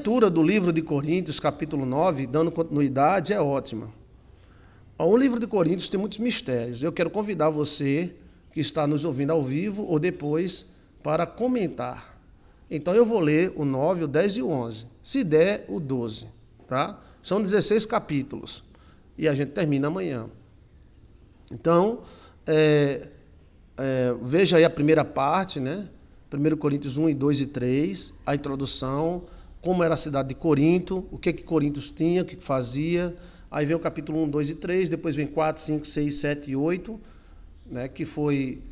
leitura do livro de Coríntios, capítulo 9, dando continuidade, é ótima. O livro de Coríntios tem muitos mistérios. Eu quero convidar você que está nos ouvindo ao vivo ou depois para comentar. Então eu vou ler o 9, o 10 e o 11. Se der, o 12. Tá? São 16 capítulos. E a gente termina amanhã. Então, veja aí a primeira parte, né? 1 Coríntios 1, 2 e 3, a introdução, como era a cidade de Corinto, o que Coríntios tinha, o que fazia. Aí vem o capítulo 1, 2 e 3, depois vem 4, 5, 6, 7 e 8, né, que foi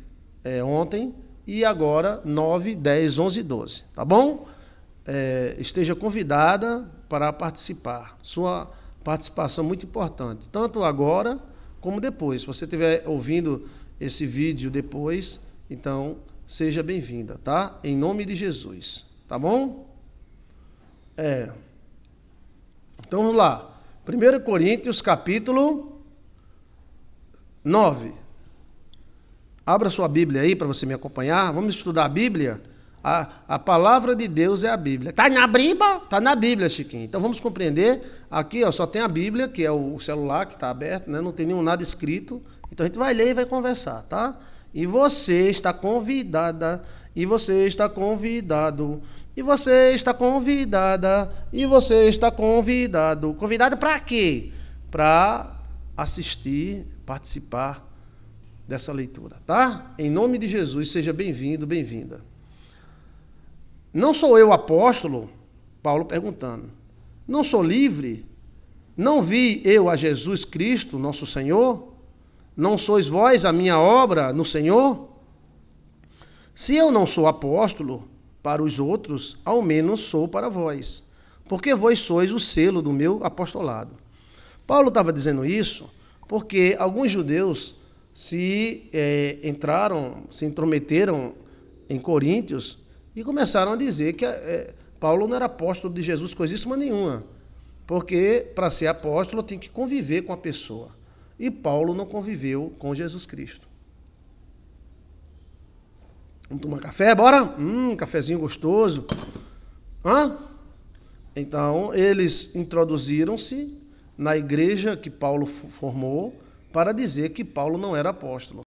ontem, e agora 9, 10, 11 e 12, tá bom? Esteja convidada para participar. Sua participação é muito importante, tanto agora como depois. Se você estiver ouvindo esse vídeo depois, então seja bem-vinda, tá? Em nome de Jesus, tá bom? Então vamos lá. 1 Coríntios, capítulo 9. Abra sua Bíblia aí para você me acompanhar. Vamos estudar a Bíblia? A palavra de Deus é a Bíblia. Está na Bíblia? Está na Bíblia, Chiquinho. Então vamos compreender. Aqui só tem a Bíblia, que é o celular que está aberto, né? Não tem nenhum nada escrito. Então a gente vai ler e vai conversar, tá? E você está convidada, e você está convidado, e você está convidada, e você está convidado. Convidado para quê? Para assistir, participar dessa leitura, tá? Em nome de Jesus, seja bem-vindo, bem-vinda. Não sou eu apóstolo? Paulo perguntando. Não sou livre? Não vi eu a Jesus Cristo, nosso Senhor? Não sois vós a minha obra no Senhor? Se eu não sou apóstolo para os outros, ao menos sou para vós, porque vós sois o selo do meu apostolado. Paulo estava dizendo isso porque alguns judeus se intrometeram em Coríntios e começaram a dizer que Paulo não era apóstolo de Jesus, coisíssima nenhuma, porque para ser apóstolo tem que conviver com a pessoa. E Paulo não conviveu com Jesus Cristo. Vamos tomar café, bora? Cafezinho gostoso. Então, eles introduziram-se na igreja que Paulo formou para dizer que Paulo não era apóstolo.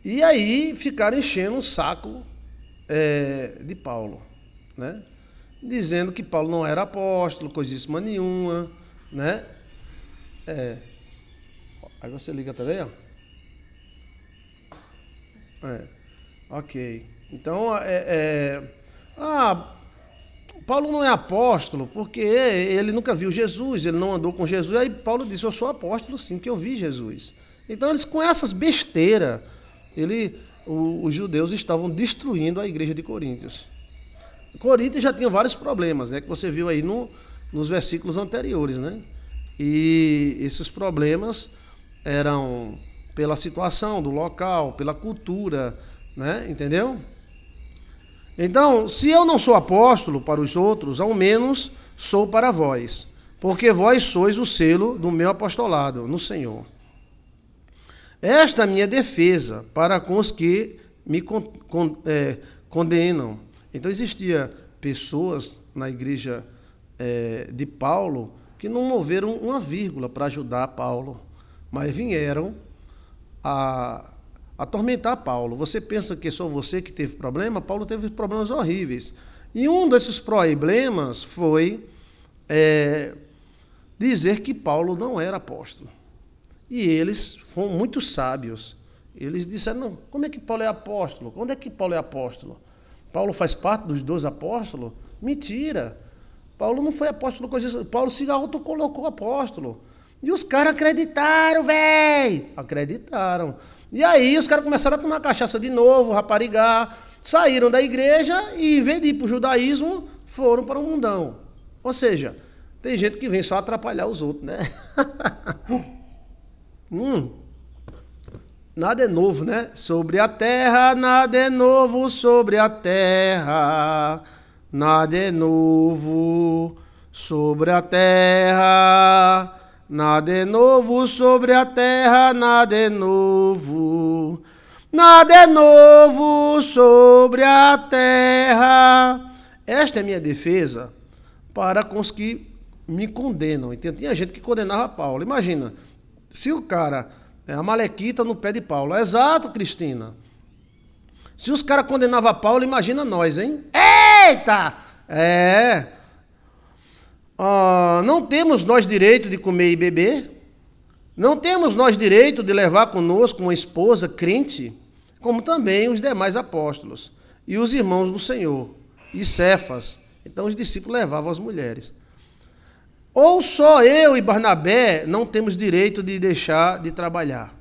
E aí ficaram enchendo o saco de Paulo, né? Dizendo que Paulo não era apóstolo, coisíssima nenhuma, né? Aí você liga também, ó. Ok. Então, Paulo não é apóstolo porque ele nunca viu Jesus, ele não andou com Jesus. Aí Paulo disse, eu sou apóstolo sim, que eu vi Jesus. Então, eles com essas besteiras, os judeus estavam destruindo a igreja de Coríntios. Coríntios já tinha vários problemas, né, que você viu aí nos versículos anteriores, né? E esses problemas eram pela situação do local, pela cultura, né? Entendeu? Então, se eu não sou apóstolo para os outros, ao menos sou para vós, porque vós sois o selo do meu apostolado no Senhor. Esta é a minha defesa para com os que me condenam. Então, existia pessoas na igreja de Paulo que não moveram uma vírgula para ajudar Paulo, mas vieram a atormentar Paulo. Você pensa que é só você que teve problema? Paulo teve problemas horríveis. E um desses problemas foi dizer que Paulo não era apóstolo. E eles foram muito sábios. Eles disseram, não, como é que Paulo é apóstolo? Onde é que Paulo é apóstolo? Paulo faz parte dos 12 apóstolos? Mentira! Paulo não foi apóstolo, Paulo se autocolocou apóstolo. E os caras acreditaram, velho! Acreditaram. E aí os caras começaram a tomar cachaça de novo, raparigar, saíram da igreja e, em vez de ir para o judaísmo, foram para o mundão. Ou seja, tem gente que vem só atrapalhar os outros, né? Nada é novo, né? Sobre a terra, nada é novo sobre a terra. Nada é novo sobre a terra. Nada é novo sobre a terra, nada é novo. Nada é novo sobre a terra. Esta é minha defesa para com os que me condenam. Entende? Tinha gente que condenava Paulo. Imagina, se o cara é a malequita no pé de Paulo. Exato, Cristina. Se os caras condenavam Paulo, imagina nós, hein? Eita! Não temos nós direito de comer e beber? Não temos nós direito de levar conosco uma esposa crente? Como também os demais apóstolos e os irmãos do Senhor, e Cefas. Então os discípulos levavam as mulheres. Ou só eu e Barnabé não temos direito de deixar de trabalhar?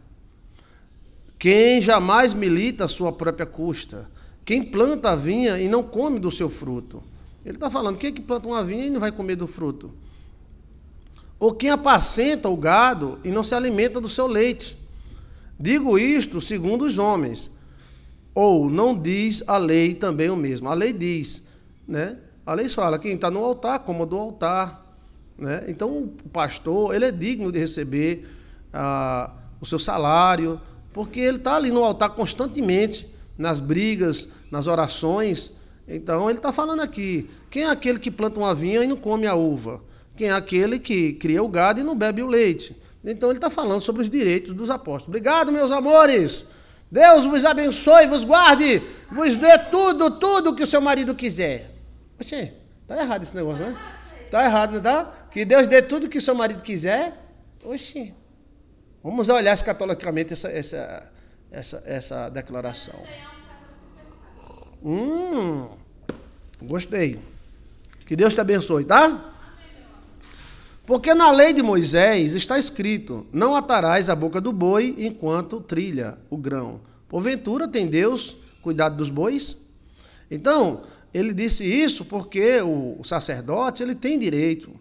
Quem jamais milita a sua própria custa? Quem planta a vinha e não come do seu fruto? Ele está falando, quem é que planta uma vinha e não vai comer do fruto? Ou quem apacenta o gado e não se alimenta do seu leite? Digo isto segundo os homens. Ou não diz a lei também o mesmo? A lei diz, né? A lei fala, quem está no altar, coma do altar. Né? Então, o pastor, ele é digno de receber o seu salário, porque ele está ali no altar constantemente, nas brigas, nas orações. Então, ele está falando aqui, quem é aquele que planta uma vinha e não come a uva? Quem é aquele que cria o gado e não bebe o leite? Então, ele está falando sobre os direitos dos apóstolos. Obrigado, meus amores. Deus vos abençoe, vos guarde, vos dê tudo que o seu marido quiser. Oxê, tá errado esse negócio, né? Tá errado, não tá? Que Deus dê tudo que o seu marido quiser. Oxê. Vamos olhar escatologicamente essa declaração. Gostei. Que Deus te abençoe, tá? Porque na lei de Moisés está escrito, não atarás a boca do boi enquanto trilha o grão. Porventura tem Deus cuidado dos bois? Então, ele disse isso porque o sacerdote ele tem direito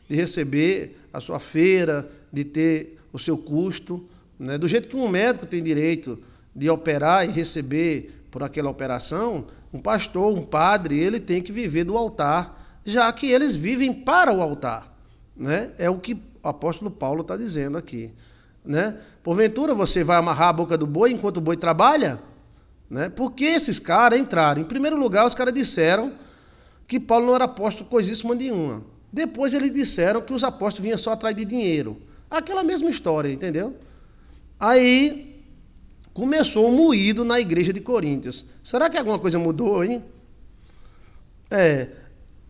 de receber a sua feira, de ter o seu custo, né? Do jeito que um médico tem direito de operar e receber por aquela operação, um pastor, um padre, ele tem que viver do altar, já que eles vivem para o altar. Né? É o que o apóstolo Paulo está dizendo aqui. Né? Porventura você vai amarrar a boca do boi enquanto o boi trabalha? Né? Por que esses caras entraram? Em primeiro lugar, os caras disseram que Paulo não era apóstolo coisíssima nenhuma. Depois eles disseram que os apóstolos vinham só atrás de dinheiro. Aquela mesma história, entendeu? Aí começou um moído na igreja de Coríntios. Será que alguma coisa mudou, hein?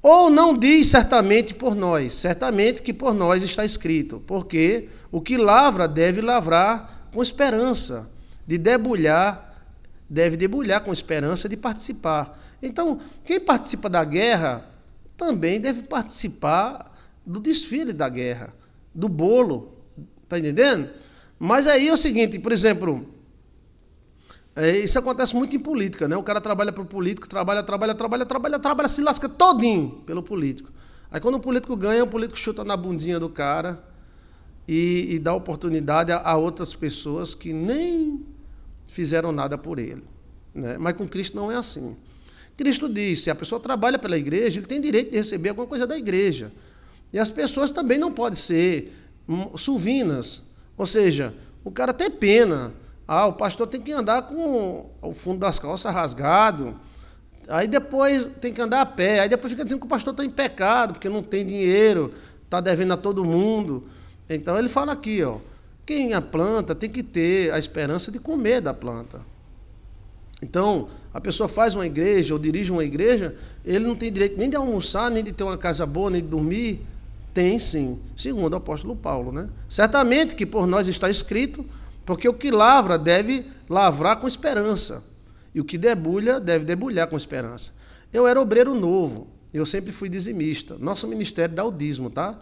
Ou não diz certamente por nós, certamente que por nós está escrito, porque o que lavra deve lavrar com esperança, deve debulhar com esperança de participar. Então, quem participa da guerra também deve participar do desfile da guerra, do bolo, tá entendendo? Mas aí é o seguinte, por exemplo, isso acontece muito em política, né? O cara trabalha para o político, trabalha, se lasca todinho pelo político. Aí quando o político ganha, o político chuta na bundinha do cara e dá oportunidade a outras pessoas que nem fizeram nada por ele. Né? Mas com Cristo não é assim. Cristo disse, se a pessoa trabalha pela igreja, ele tem direito de receber alguma coisa da igreja. E as pessoas também não podem ser suvinas. Ou seja, o cara tem pena. O pastor tem que andar com o fundo das calças rasgado, aí depois tem que andar a pé, aí depois fica dizendo que o pastor está em pecado, porque não tem dinheiro, está devendo a todo mundo. Então ele fala aqui, quem a planta tem que ter a esperança de comer da planta. Então, a pessoa faz uma igreja ou dirige uma igreja, ele não tem direito nem de almoçar, nem de ter uma casa boa, nem de dormir. Tem sim, segundo o apóstolo Paulo, né? Certamente que por nós está escrito, porque o que lavra deve lavrar com esperança. E o que debulha deve debulhar com esperança. Eu era obreiro novo. Eu sempre fui dizimista. Nosso ministério dá o dízimo, tá?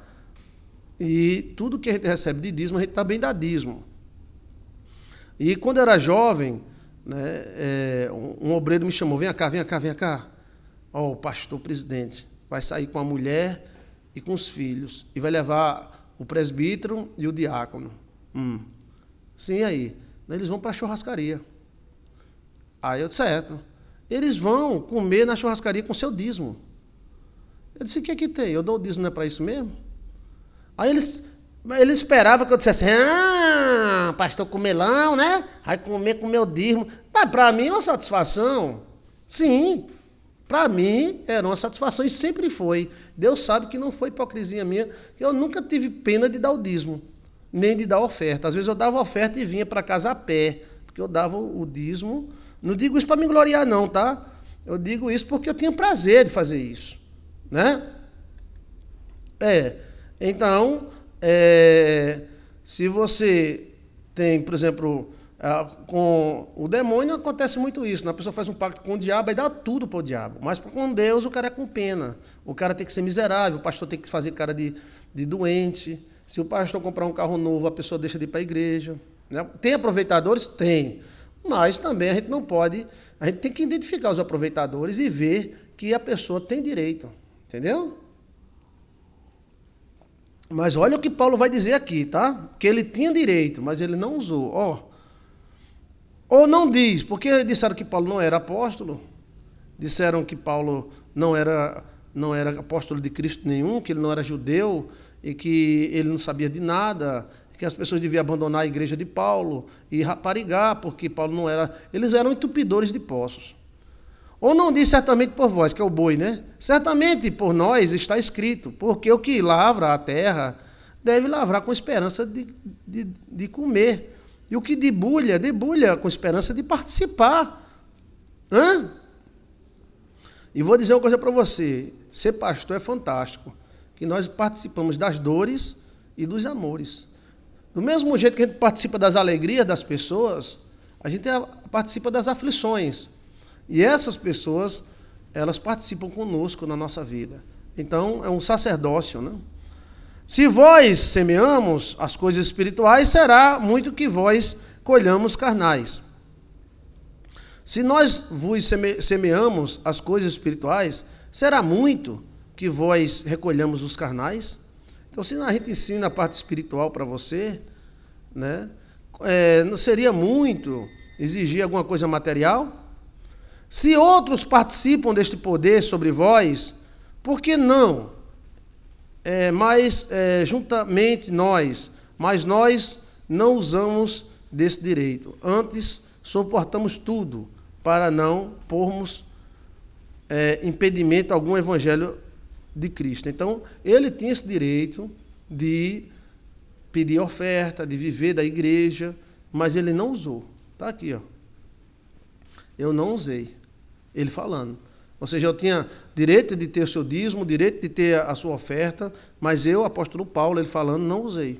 E tudo que a gente recebe de dízimo, a gente também dá dízimo. E quando eu era jovem, né, um obreiro me chamou. Vem cá. O pastor presidente vai sair com a mulher e com os filhos. E vai levar o presbítero e o diácono. Sim, aí. Eles vão para a churrascaria. Aí eu disse, certo. Eles vão comer na churrascaria com seu dízimo. Eu disse, o que é que tem? Eu dou o dízimo, não é para isso mesmo? Aí eles esperavam que eu dissesse, pastor comelão, né? Vai comer com o meu dízimo. Mas para mim é uma satisfação. Sim, para mim era uma satisfação e sempre foi. Deus sabe que não foi hipocrisia minha, que eu nunca tive pena de dar o dízimo, nem de dar oferta. Às vezes eu dava oferta e vinha para casa a pé, porque eu dava o dízimo. Não digo isso para me gloriar não, tá? Eu digo isso porque eu tinha prazer de fazer isso, né? Então, se você tem, por exemplo, com o demônio acontece muito isso, né? A pessoa faz um pacto com o diabo e dá tudo para o diabo, mas com Deus o cara é com pena, o cara tem que ser miserável, o pastor tem que fazer cara de doente, se o pastor comprar um carro novo, a pessoa deixa de ir para a igreja, né? Tem aproveitadores? Tem, mas também a gente não pode, a gente tem que identificar os aproveitadores e ver que a pessoa tem direito, entendeu? Mas olha o que Paulo vai dizer aqui, tá? Que ele tinha direito, mas ele não usou. Ou não diz, porque disseram que Paulo não era apóstolo, disseram que Paulo não era apóstolo de Cristo nenhum, que ele não era judeu e que ele não sabia de nada, que as pessoas deviam abandonar a igreja de Paulo e raparigar, porque Paulo não era... Eles eram entupidores de poços. Ou não diz certamente por vós, que é o boi, né? Certamente por nós está escrito, porque o que lavra a terra deve lavrar com esperança de comer. E o que debulha com esperança de participar. E vou dizer uma coisa para você, ser pastor é fantástico, que nós participamos das dores e dos amores. Do mesmo jeito que a gente participa das alegrias das pessoas, a gente participa das aflições. E essas pessoas, elas participam conosco na nossa vida. Então, é um sacerdócio, né? Se vós semeamos as coisas espirituais, será muito que vós colhamos carnais. Se nós vos semeamos as coisas espirituais, será muito que vós recolhamos os carnais. Então, se a gente ensina a parte espiritual para você, né, não seria muito exigir alguma coisa material? Se outros participam deste poder sobre vós, por que não? Juntamente nós, mas nós não usamos desse direito. Antes, suportamos tudo para não pormos impedimento a algum evangelho de Cristo. Então, ele tinha esse direito de pedir oferta, de viver da igreja, mas ele não usou. Está aqui, ó. Eu não usei. Ele falando. Ou seja, eu tinha direito de ter o seu dízimo, direito de ter a sua oferta, mas eu, apóstolo Paulo, ele falando, não usei.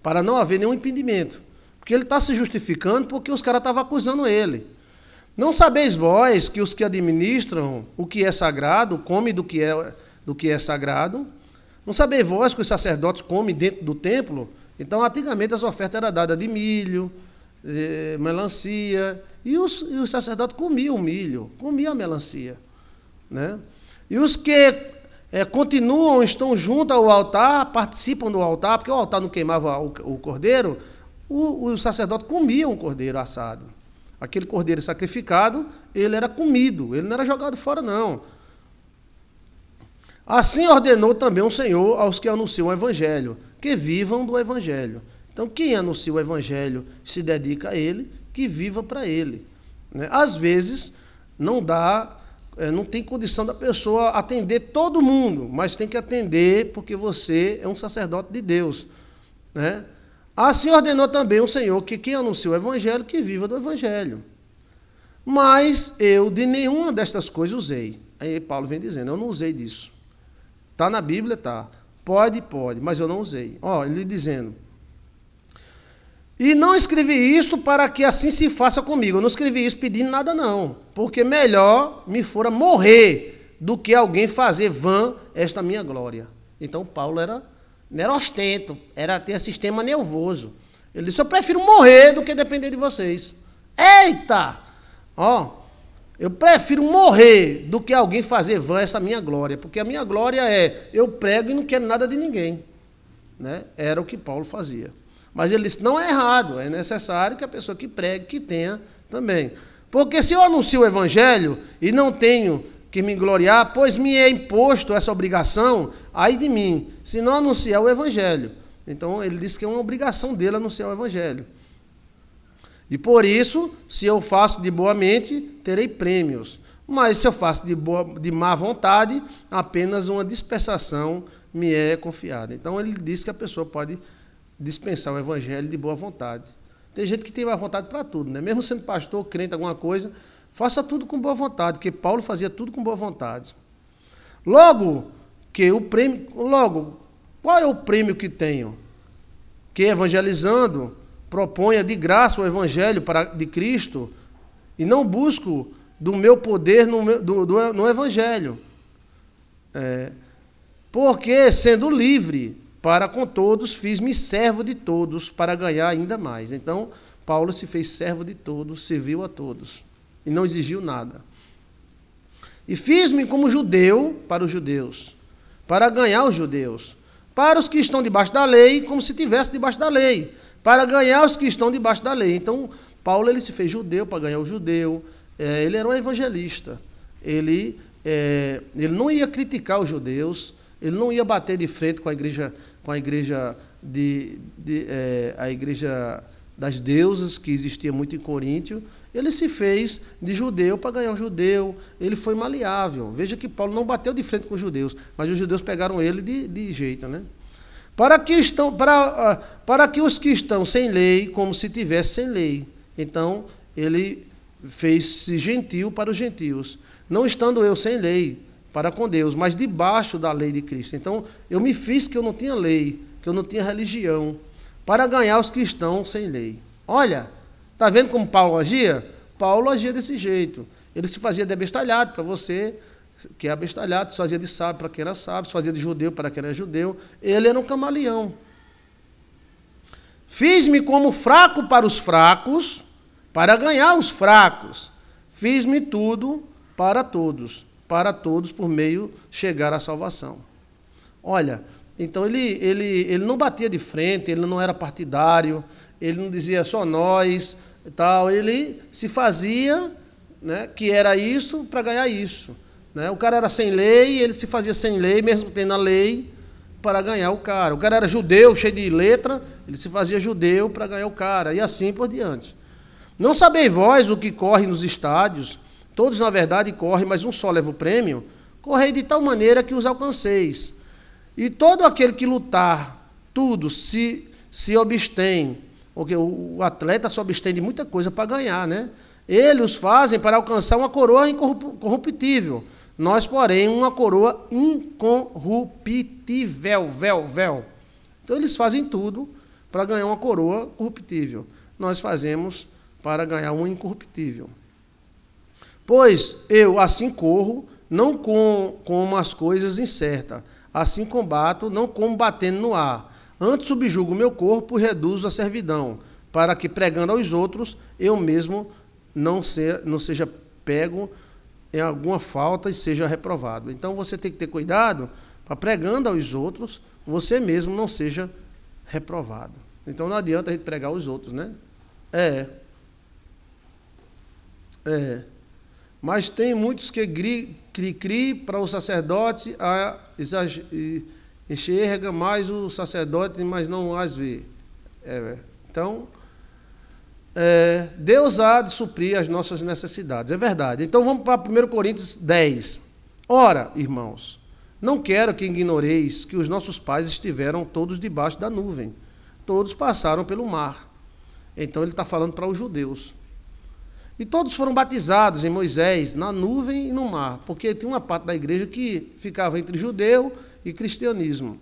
Para não haver nenhum impedimento. Porque ele está se justificando porque os caras estavam acusando ele. Não sabeis vós que os que administram o que é sagrado, comem do que é sagrado? Não sabeis vós que os sacerdotes comem dentro do templo? Então, antigamente, as ofertas eram dadas de milho, melancia, e os sacerdotes comiam o milho, comiam a melancia, né? E os que continuam, estão junto ao altar, participam do altar, porque o altar não queimava o cordeiro, o sacerdote comia um cordeiro assado. Aquele cordeiro sacrificado, ele era comido, ele não era jogado fora, não. Assim ordenou também o Senhor aos que anunciam o evangelho, que vivam do evangelho. Então, quem anuncia o evangelho se dedica a ele, que viva para ele. Às vezes, não tem condição da pessoa atender todo mundo, mas tem que atender porque você é um sacerdote de Deus, né? Assim ordenou também o Senhor que quem anuncia o evangelho, que viva do evangelho. Mas eu de nenhuma destas coisas usei. Aí Paulo vem dizendo, eu não usei disso. Está na Bíblia, tá. Pode, mas eu não usei. Ele dizendo, e não escrevi isto para que assim se faça comigo. Eu não escrevi isso pedindo nada, não. Porque melhor me fora morrer do que alguém fazer vã esta minha glória. Então, Paulo não era ostento, tinha sistema nervoso. Ele disse, eu prefiro morrer do que depender de vocês. Eita! Eu prefiro morrer do que alguém fazer vã essa minha glória. Porque a minha glória eu prego e não quero nada de ninguém. Né? Era o que Paulo fazia. Mas ele disse, não é errado, é necessário que a pessoa que pregue, que tenha também. Porque se eu anuncio o evangelho e não tenho que me gloriar, pois me é imposto essa obrigação, ai de mim, se não anunciar o evangelho. Então, ele disse que é uma obrigação dele anunciar o evangelho. E por isso, se eu faço de boa mente, terei prêmios. Mas se eu faço de má vontade, apenas uma dispensação me é confiada. Então ele diz que a pessoa pode dispensar o evangelho de boa vontade. Tem gente que tem má vontade para tudo, né? Mesmo sendo pastor, crente, alguma coisa, faça tudo com boa vontade, porque Paulo fazia tudo com boa vontade. Logo, qual é o prêmio que tenho? Que evangelizando, proponha de graça o evangelho de Cristo e não busco do meu poder no evangelho. Porque, sendo livre para com todos, fiz-me servo de todos para ganhar ainda mais. Então, Paulo se fez servo de todos, serviu a todos e não exigiu nada. E fiz-me como judeu para os judeus, para ganhar os judeus. Para os que estão debaixo da lei, como se estivesse debaixo da lei, para ganhar os que estão debaixo da lei. Então, Paulo ele se fez judeu para ganhar o judeu. Ele era um evangelista. Ele não ia criticar os judeus, ele não ia bater de frente com a igreja a igreja das deusas, que existia muito em Coríntio. Ele se fez de judeu para ganhar o judeu, ele foi maleável. Veja que Paulo não bateu de frente com os judeus, mas os judeus pegaram ele de jeito, né? Para que os que estão sem lei, como se tivesse sem lei. Então, ele fez-se gentil para os gentios, não estando eu sem lei para com Deus, mas debaixo da lei de Cristo. Então, eu me fiz que eu não tinha lei, que eu não tinha religião, para ganhar os que estão sem lei. Olha, está vendo como Paulo agia? Paulo agia desse jeito. Ele se fazia de abestalhado para você, que é abestalhado, se fazia de sábio para quem era sábio, se fazia de judeu para quem era judeu. Ele era um camaleão. Fiz-me como fraco para os fracos, para ganhar os fracos. Fiz-me tudo para todos por meio chegar à salvação. Olha, então ele não batia de frente, ele não era partidário, ele não dizia só nós e tal, ele se fazia, né, que era isso para ganhar isso. Né? O cara era sem lei, ele se fazia sem lei, mesmo tendo a lei, para ganhar o cara. O cara era judeu, cheio de letra, ele se fazia judeu para ganhar o cara, e assim por diante. Não sabeis vós o que corre nos estádios? Todos, na verdade, correm, mas um só leva o prêmio. Correi de tal maneira que os alcanceis. E todo aquele que lutar, tudo, se abstém, porque o atleta se abstém de muita coisa para ganhar, né? Eles os fazem para alcançar uma coroa incorruptível. Nós, porém, uma coroa incorruptível. Então, eles fazem tudo para ganhar uma coroa corruptível. Nós fazemos para ganhar uma incorruptível. Pois eu assim corro, não com as coisas incertas. Assim combato, não como batendo no ar. Antes subjugo o meu corpo e reduzo a servidão, para que, pregando aos outros, eu mesmo não seja pego em alguma falta e seja reprovado. Então, você tem que ter cuidado para, pregando aos outros, você mesmo não seja reprovado. Então, não adianta a gente pregar aos outros, né? Mas tem muitos que cri para o sacerdote, enxerga mais o sacerdote, mas não as vê. Então, Deus há de suprir as nossas necessidades. É verdade. Então, vamos para 1 Coríntios 10. Ora, irmãos, não quero que ignoreis que os nossos pais estiveram todos debaixo da nuvem. Todos passaram pelo mar. Então, ele está falando para os judeus. E todos foram batizados em Moisés, na nuvem e no mar, porque tinha uma parte da igreja que ficava entre judeu e cristianismo.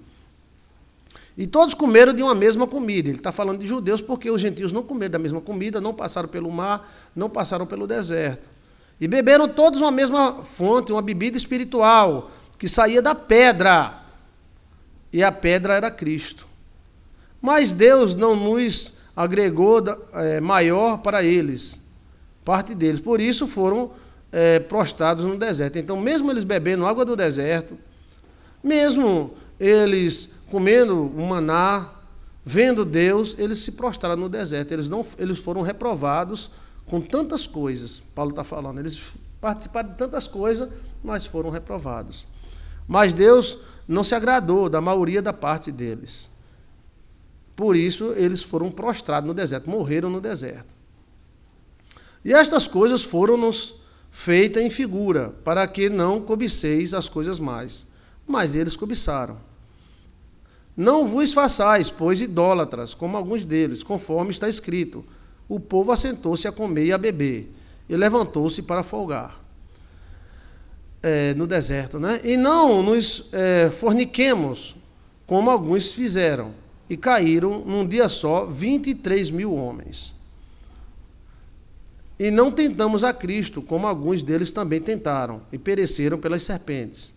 E todos comeram de uma mesma comida. Ele está falando de judeus porque os gentios não comeram da mesma comida, não passaram pelo mar, não passaram pelo deserto. E beberam todos uma mesma fonte, uma bebida espiritual, que saía da pedra. E a pedra era Cristo. Mas Deus não nos agregou maior para eles, parte deles. Por isso foram prostrados no deserto. Então, mesmo eles bebendo água do deserto, mesmo eles comendo o maná, vendo Deus, eles se prostraram no deserto. Eles foram reprovados com tantas coisas. Paulo está falando. Eles participaram de tantas coisas, mas foram reprovados. Mas Deus não se agradou da maioria da parte deles. Por isso, eles foram prostrados no deserto, morreram no deserto. E estas coisas foram-nos feitas em figura, para que não cobiceis as coisas mais. Mas eles cobiçaram. Não vos façais, pois, idólatras, como alguns deles, conforme está escrito. O povo assentou-se a comer e a beber, e levantou-se para folgar. No deserto, né? E não nos forniquemos, como alguns fizeram, e caíram num dia só 23.000 homens. E não tentamos a Cristo, como alguns deles também tentaram, e pereceram pelas serpentes.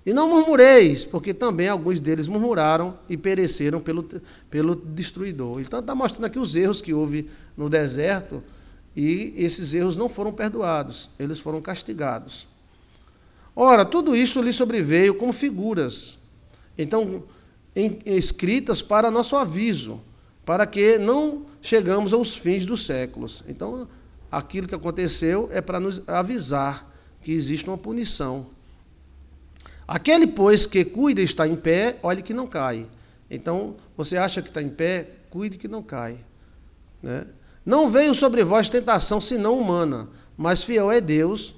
E não murmureis, porque também alguns deles murmuraram e pereceram pelo destruidor. Então está mostrando aqui os erros que houve no deserto, e esses erros não foram perdoados, eles foram castigados. Ora, tudo isso lhe sobreveio como figuras, então escritas para nosso aviso, para que não chegamos aos fins dos séculos. Então, aquilo que aconteceu é para nos avisar que existe uma punição. Aquele, pois, que cuida e está em pé, olhe que não cai. Então, você acha que está em pé, cuide que não cai. Né? Não veio sobre vós tentação senão humana, mas fiel é Deus,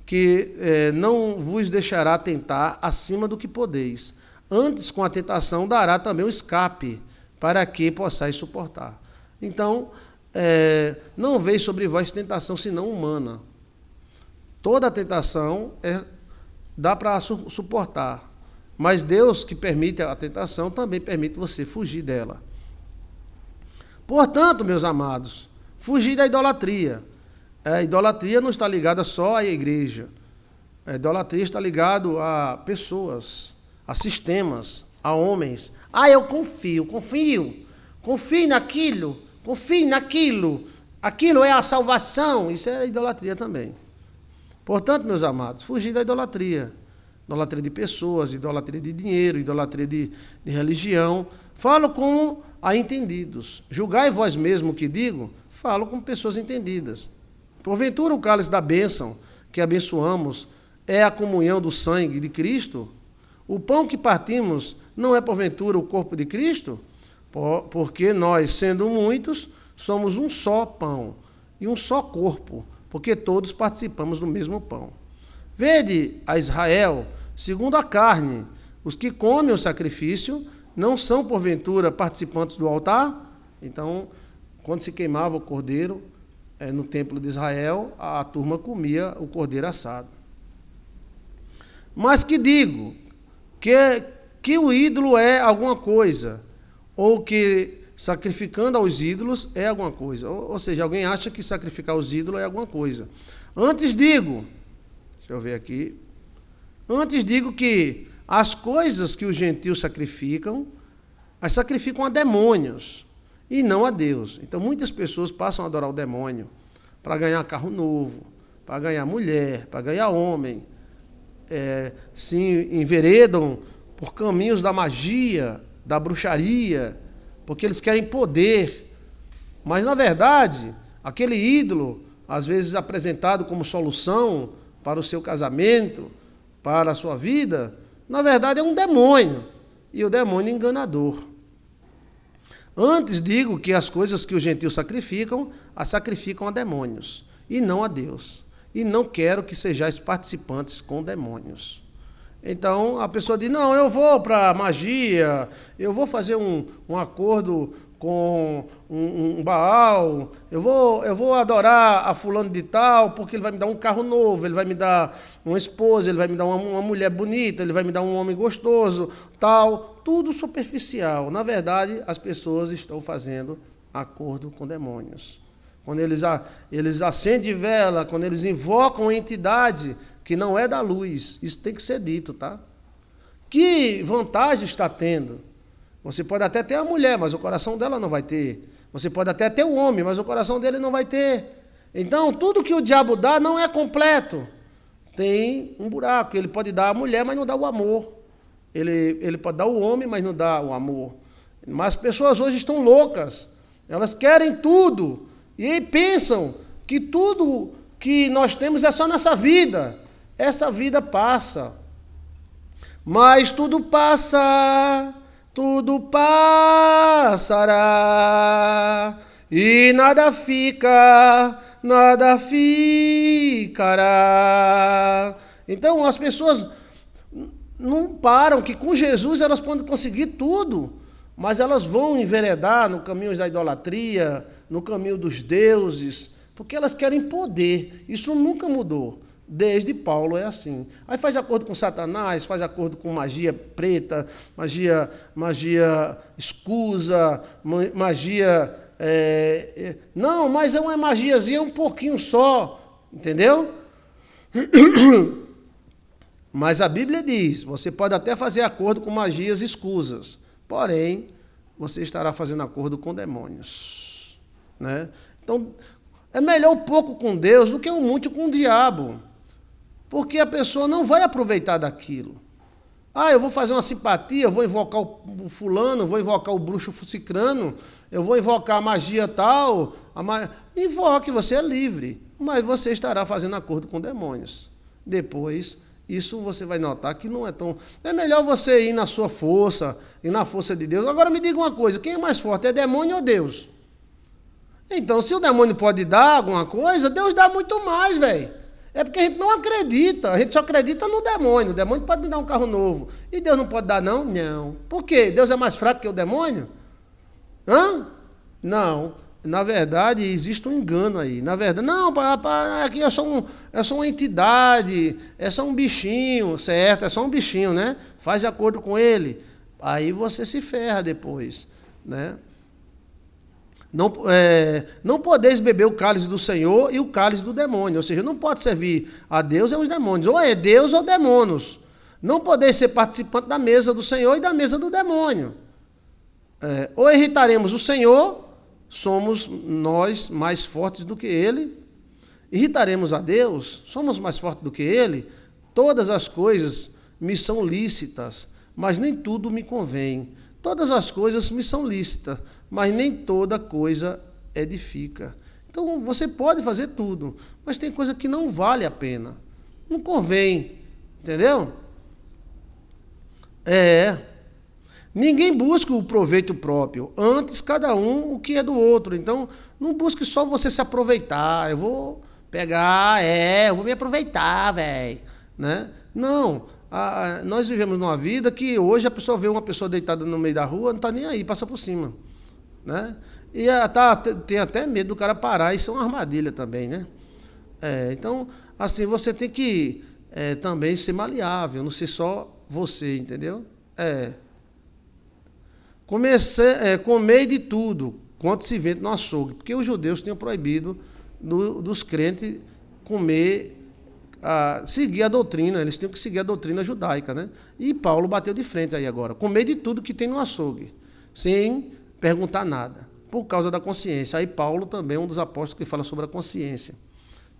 que não vos deixará tentar acima do que podeis. Antes, com a tentação, dará também o escape, para que possais suportar. Então, não veio sobre vós tentação senão humana. Toda tentação dá para suportar. Mas Deus, que permite a tentação, também permite você fugir dela. Portanto, meus amados, fugir da idolatria. A idolatria não está ligada só à igreja. A idolatria está ligada a pessoas, a sistemas, a homens. Eu confio naquilo, aquilo é a salvação. Isso é idolatria também. Portanto, meus amados, fugir da idolatria. Idolatria de pessoas, idolatria de dinheiro, idolatria de religião. Falo como a entendidos. Julgai vós mesmo o que digo, falo como pessoas entendidas. Porventura o cálice da bênção que abençoamos é a comunhão do sangue de Cristo? O pão que partimos não é porventura o corpo de Cristo? Porque nós, sendo muitos, somos um só pão e um só corpo, porque todos participamos do mesmo pão. Vede a Israel, segundo a carne, os que comem o sacrifício não são, porventura, participantes do altar? Então, quando se queimava o cordeiro no templo de Israel, a turma comia o cordeiro assado. Mas que digo, que o ídolo é alguma coisa, ou que sacrificando aos ídolos é alguma coisa. Ou seja, alguém acha que sacrificar aos ídolos é alguma coisa. Antes digo, deixa eu ver aqui, antes digo que as coisas que os gentios sacrificam, as sacrificam a demônios e não a Deus. Então muitas pessoas passam a adorar o demônio para ganhar carro novo, para ganhar mulher, para ganhar homem. Se enveredam por caminhos da magia, da bruxaria, porque eles querem poder. Mas, na verdade, aquele ídolo, às vezes apresentado como solução para o seu casamento, para a sua vida, na verdade é um demônio, e o demônio é enganador. Antes digo que as coisas que os gentios sacrificam, as sacrificam a demônios, e não a Deus. E não quero que sejais participantes com demônios. Então, a pessoa diz, não, eu vou para magia, eu vou fazer um acordo com um Baal, eu vou adorar a fulano de tal, porque ele vai me dar um carro novo, ele vai me dar uma esposa, ele vai me dar uma mulher bonita, ele vai me dar um homem gostoso, tal. Tudo superficial. Na verdade, as pessoas estão fazendo acordo com demônios. Quando eles acendem vela, quando eles invocam uma entidade que não é da luz, isso tem que ser dito, tá? Que vantagem está tendo? Você pode até ter a mulher, mas o coração dela não vai ter. Você pode até ter o homem, mas o coração dele não vai ter. Então, tudo que o diabo dá não é completo. Tem um buraco. Ele pode dar a mulher, mas não dá o amor. Ele pode dar o homem, mas não dá o amor. Mas as pessoas hoje estão loucas. Elas querem tudo. E pensam que tudo que nós temos é só nessa vida. Essa vida passa. Mas tudo passa, tudo passará, e nada fica, nada ficará. Então as pessoas não param, que com Jesus elas podem conseguir tudo, mas elas vão enveredar no caminho da idolatria, no caminho dos deuses, porque elas querem poder. Isso nunca mudou. Desde Paulo é assim. Aí faz acordo com Satanás, faz acordo com magia preta, magia escusa, magia... não, mas é uma magiazinha um pouquinho só, entendeu? Mas a Bíblia diz, você pode até fazer acordo com magias escusas, porém, você estará fazendo acordo com demônios, né? Então, é melhor um pouco com Deus do que um muito com o diabo, porque a pessoa não vai aproveitar daquilo. Ah, eu vou fazer uma simpatia, eu vou invocar o fulano, vou invocar o bruxo cicrano, eu vou invocar a magia tal. Invoque, você é livre, mas você estará fazendo acordo com demônios. Depois, isso você vai notar que não é tão... É melhor você ir na sua força, ir na força de Deus. Agora me diga uma coisa, quem é mais forte, é demônio ou Deus? Então, se o demônio pode dar alguma coisa, Deus dá muito mais, velho. É porque a gente não acredita, a gente só acredita no demônio. O demônio pode me dar um carro novo. E Deus não pode dar, não? Não. Por quê? Deus é mais fraco que o demônio? Hã? Não. Na verdade, existe um engano aí. Na verdade, não, aqui é só uma entidade, é só um bichinho, certo? É só um bichinho, né? Faz acordo com ele. Aí você se ferra depois, né? Não podeis beber o cálice do Senhor e o cálice do demônio. Ou seja, não pode servir a Deus e aos demônios. Ou é Deus ou demônios. Não podeis ser participante da mesa do Senhor e da mesa do demônio. Ou irritaremos o Senhor, somos nós mais fortes do que Ele. Irritaremos a Deus, somos mais fortes do que Ele. Todas as coisas me são lícitas, mas nem tudo me convém. Todas as coisas me são lícitas, mas nem toda coisa edifica. Então, você pode fazer tudo, mas tem coisa que não vale a pena. Não convém, entendeu? Ninguém busca o proveito próprio, antes cada um o que é do outro. Então, não busque só você se aproveitar. Eu vou pegar, eu vou me aproveitar, velho, né? Não. Nós vivemos numa vida que hoje a pessoa vê uma pessoa deitada no meio da rua, não está nem aí, passa por cima, né? E tem até medo do cara parar, isso é uma armadilha também, né? Então, assim, você tem que também ser maleável, não ser só você, entendeu? Comei de tudo, quanto se vende no açougue, porque os judeus tinham proibido dos crentes comer... seguir a doutrina, eles tinham que seguir a doutrina judaica, né? E Paulo bateu de frente aí agora, comer de tudo que tem no açougue, sem perguntar nada, por causa da consciência. Aí Paulo também é um dos apóstolos que fala sobre a consciência.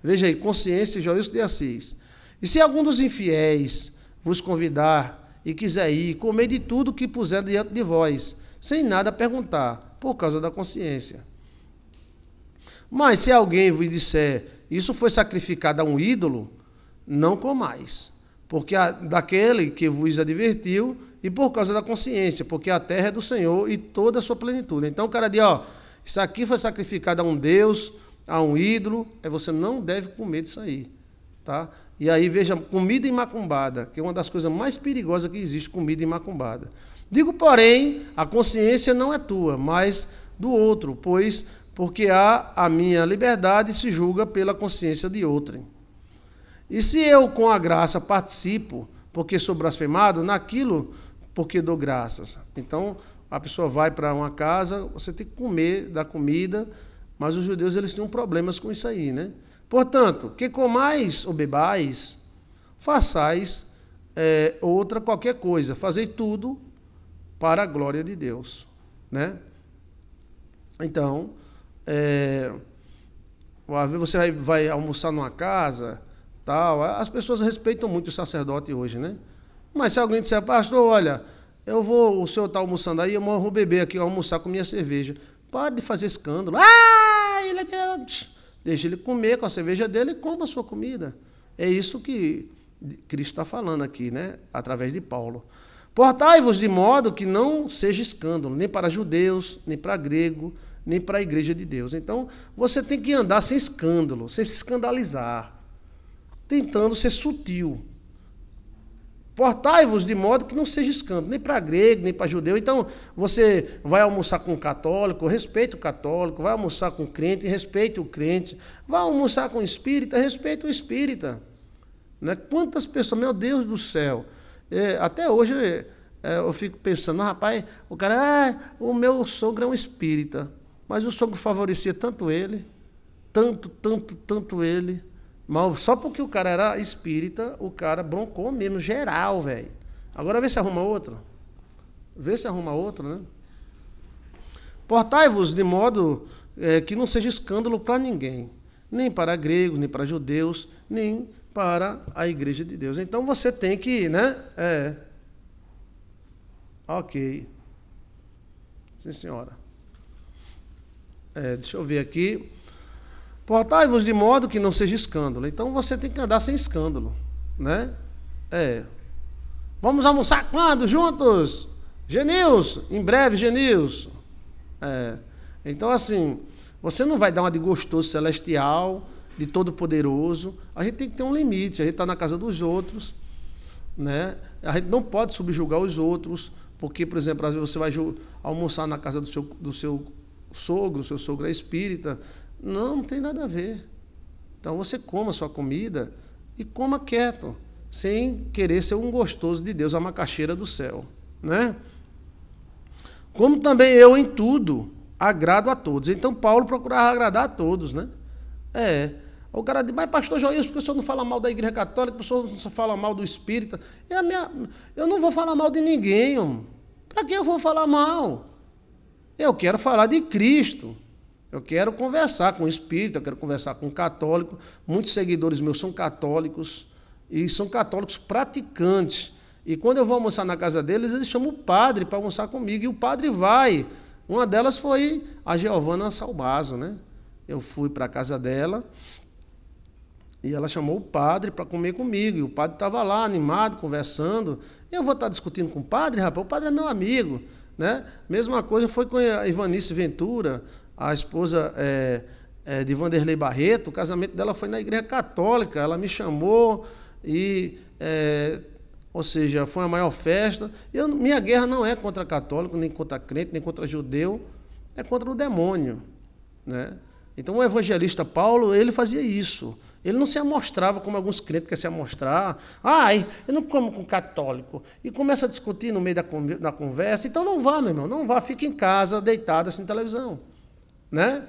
Veja aí, consciência, Joilson de Assis. E se algum dos infiéis vos convidar e quiser ir, comer de tudo que puser diante de vós, sem nada perguntar, por causa da consciência. Mas se alguém vos disser, isso foi sacrificado a um ídolo, não comais, porque daquele que vos advertiu, e por causa da consciência, porque a terra é do Senhor e toda a sua plenitude. Então o cara diz, isso aqui foi sacrificado a um Deus, a um ídolo, você não deve comer disso aí, tá? E aí veja, comida imacumbada, que é uma das coisas mais perigosas que existe, comida imacumbada. Digo, porém, a consciência não é tua, mas do outro, porque a minha liberdade se julga pela consciência de outrem. E se eu com a graça participo, porque sou blasfemado, naquilo porque dou graças. Então, a pessoa vai para uma casa, você tem que comer da comida, mas os judeus eles tinham problemas com isso aí, né? Portanto, que comais ou bebais, façais outra qualquer coisa, fazei tudo para a glória de Deus, né? Então, você vai almoçar numa casa, tal, as pessoas respeitam muito o sacerdote hoje, né? Mas se alguém disser, pastor, olha, o senhor está almoçando aí, eu vou beber aqui, almoçar com minha cerveja. Pare de fazer escândalo. Deixa ele comer com a cerveja dele e coma a sua comida. É isso que Cristo está falando aqui, né? Através de Paulo. Portai-vos de modo que não seja escândalo, nem para judeus, nem para grego, nem para a igreja de Deus. Então, você tem que andar sem escândalo, sem se escandalizar, tentando ser sutil. Portai-vos de modo que não seja escândalo, nem para grego, nem para judeu. Então, você vai almoçar com um católico, respeite o católico, vai almoçar com um crente, respeite o crente, vai almoçar com um espírita, respeite o espírita. Né? Quantas pessoas, meu Deus do céu, até hoje eu fico pensando, rapaz, o cara, o meu sogro é um espírita, mas o sogro favorecia tanto ele, tanto ele, mas só porque o cara era espírita, o cara broncou mesmo, geral, velho. Agora vê se arruma outro. Vê se arruma outro, né? Portai-vos de modo que não seja escândalo para ninguém, nem para gregos, nem para judeus, nem para a igreja de Deus. Então você tem que, né? Ok. Sim, senhora. Deixa eu ver aqui. Portai-vos de modo que não seja escândalo. Então você tem que andar sem escândalo, né? Vamos almoçar quando? Juntos? Genilson, em breve, Genilson. Então, assim, você não vai dar uma de gostoso celestial, de todo-poderoso. A gente tem que ter um limite. A gente está na casa dos outros, né? A gente não pode subjugar os outros, porque, por exemplo, às vezes você vai almoçar na casa do seu sogro, o seu sogro é espírita. Não tem nada a ver. Então você coma a sua comida e coma quieto, sem querer ser um gostoso de Deus, a macaxeira do céu, né? Como também eu em tudo agrado a todos. Então Paulo procurava agradar a todos, né? O cara diz, mas pastor Joilson, porque o senhor não fala mal da igreja católica, o senhor não fala mal do espírita? Eu não vou falar mal de ninguém, para que eu vou falar mal? Eu quero falar de Cristo. Eu quero conversar com o espírita, eu quero conversar com o católico. Muitos seguidores meus são católicos, e são católicos praticantes. E quando eu vou almoçar na casa deles, eles chamam o padre para almoçar comigo, e o padre vai. Uma delas foi a Giovana Salbazo, né? Eu fui para a casa dela, e ela chamou o padre para comer comigo, e o padre estava lá, animado, conversando. Eu vou estar discutindo com o padre, rapaz? O padre é meu amigo, né? Mesma coisa foi com a Ivanice Ventura, a esposa de Vanderlei Barreto. O casamento dela foi na igreja católica. Ela me chamou e, ou seja, foi a maior festa. Minha guerra não é contra católico, nem contra crente, nem contra judeu, é contra o demônio, né? Então o evangelista Paulo, ele fazia isso. Ele não se amostrava como alguns crentes querem se amostrar. Eu não como com católico. E começa a discutir no meio da conversa. Então não vá, meu irmão, não vá, fique em casa, deitado assim na televisão. Né?